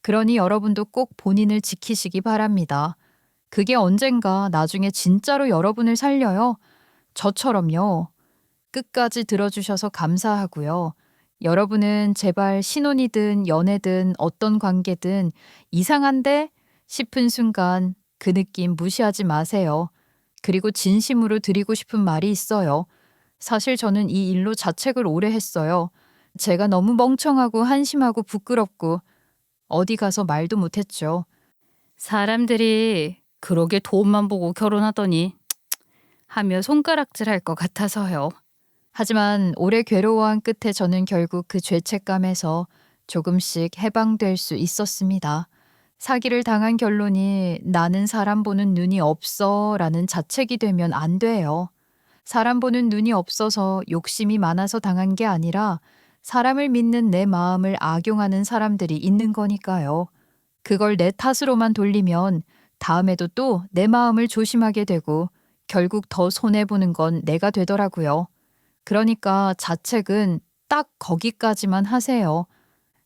그러니 여러분도 꼭 본인을 지키시기 바랍니다. 그게 언젠가 나중에 진짜로 여러분을 살려요. 저처럼요. 끝까지 들어주셔서 감사하고요. 여러분은 제발 신혼이든 연애든 어떤 관계든 이상한데 싶은 순간 그 느낌 무시하지 마세요. 그리고 진심으로 드리고 싶은 말이 있어요. 사실 저는 이 일로 자책을 오래 했어요. 제가 너무 멍청하고 한심하고 부끄럽고 어디 가서 말도 못했죠. 사람들이 그러게 돈만 보고 결혼하더니 하며 손가락질 할 것 같아서요. 하지만 오래 괴로워한 끝에 저는 결국 그 죄책감에서 조금씩 해방될 수 있었습니다. 사기를 당한 결론이 나는 사람 보는 눈이 없어 라는 자책이 되면 안 돼요. 사람 보는 눈이 없어서 욕심이 많아서 당한 게 아니라 사람을 믿는 내 마음을 악용하는 사람들이 있는 거니까요. 그걸 내 탓으로만 돌리면 다음에도 또 내 마음을 조심하게 되고 결국 더 손해보는 건 내가 되더라고요. 그러니까 자책은 딱 거기까지만 하세요.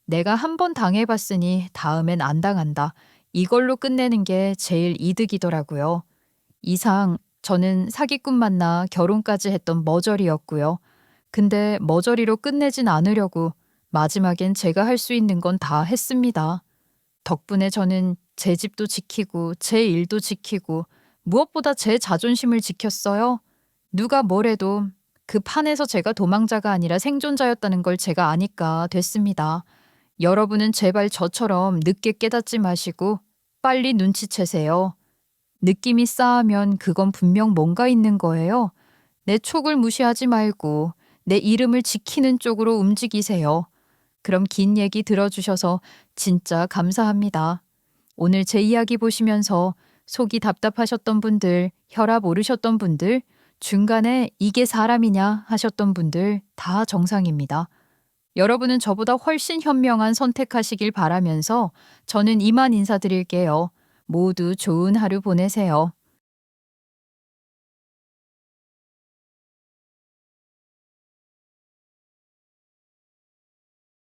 내가 한 번 당해봤으니 다음엔 안 당한다. 이걸로 끝내는 게 제일 이득이더라고요. 이상 저는 사기꾼 만나 결혼까지 했던 머저리였고요. 근데 머저리로 끝내진 않으려고 마지막엔 제가 할 수 있는 건 다 했습니다. 덕분에 저는 제 집도 지키고 제 일도 지키고 무엇보다 제 자존심을 지켰어요. 누가 뭐래도 그 판에서 제가 도망자가 아니라 생존자였다는 걸 제가 아니까 됐습니다. 여러분은 제발 저처럼 늦게 깨닫지 마시고 빨리 눈치채세요. 느낌이 싸하면 그건 분명 뭔가 있는 거예요. 내 촉을 무시하지 말고 내 이름을 지키는 쪽으로 움직이세요. 그럼 긴 얘기 들어주셔서 진짜 감사합니다. 오늘 제 이야기 보시면서 속이 답답하셨던 분들, 혈압 오르셨던 분들, 중간에 이게 사람이냐 하셨던 분들 다 정상입니다. 여러분은 저보다 훨씬 현명한 선택하시길 바라면서 저는 이만 인사드릴게요. 모두 좋은 하루 보내세요.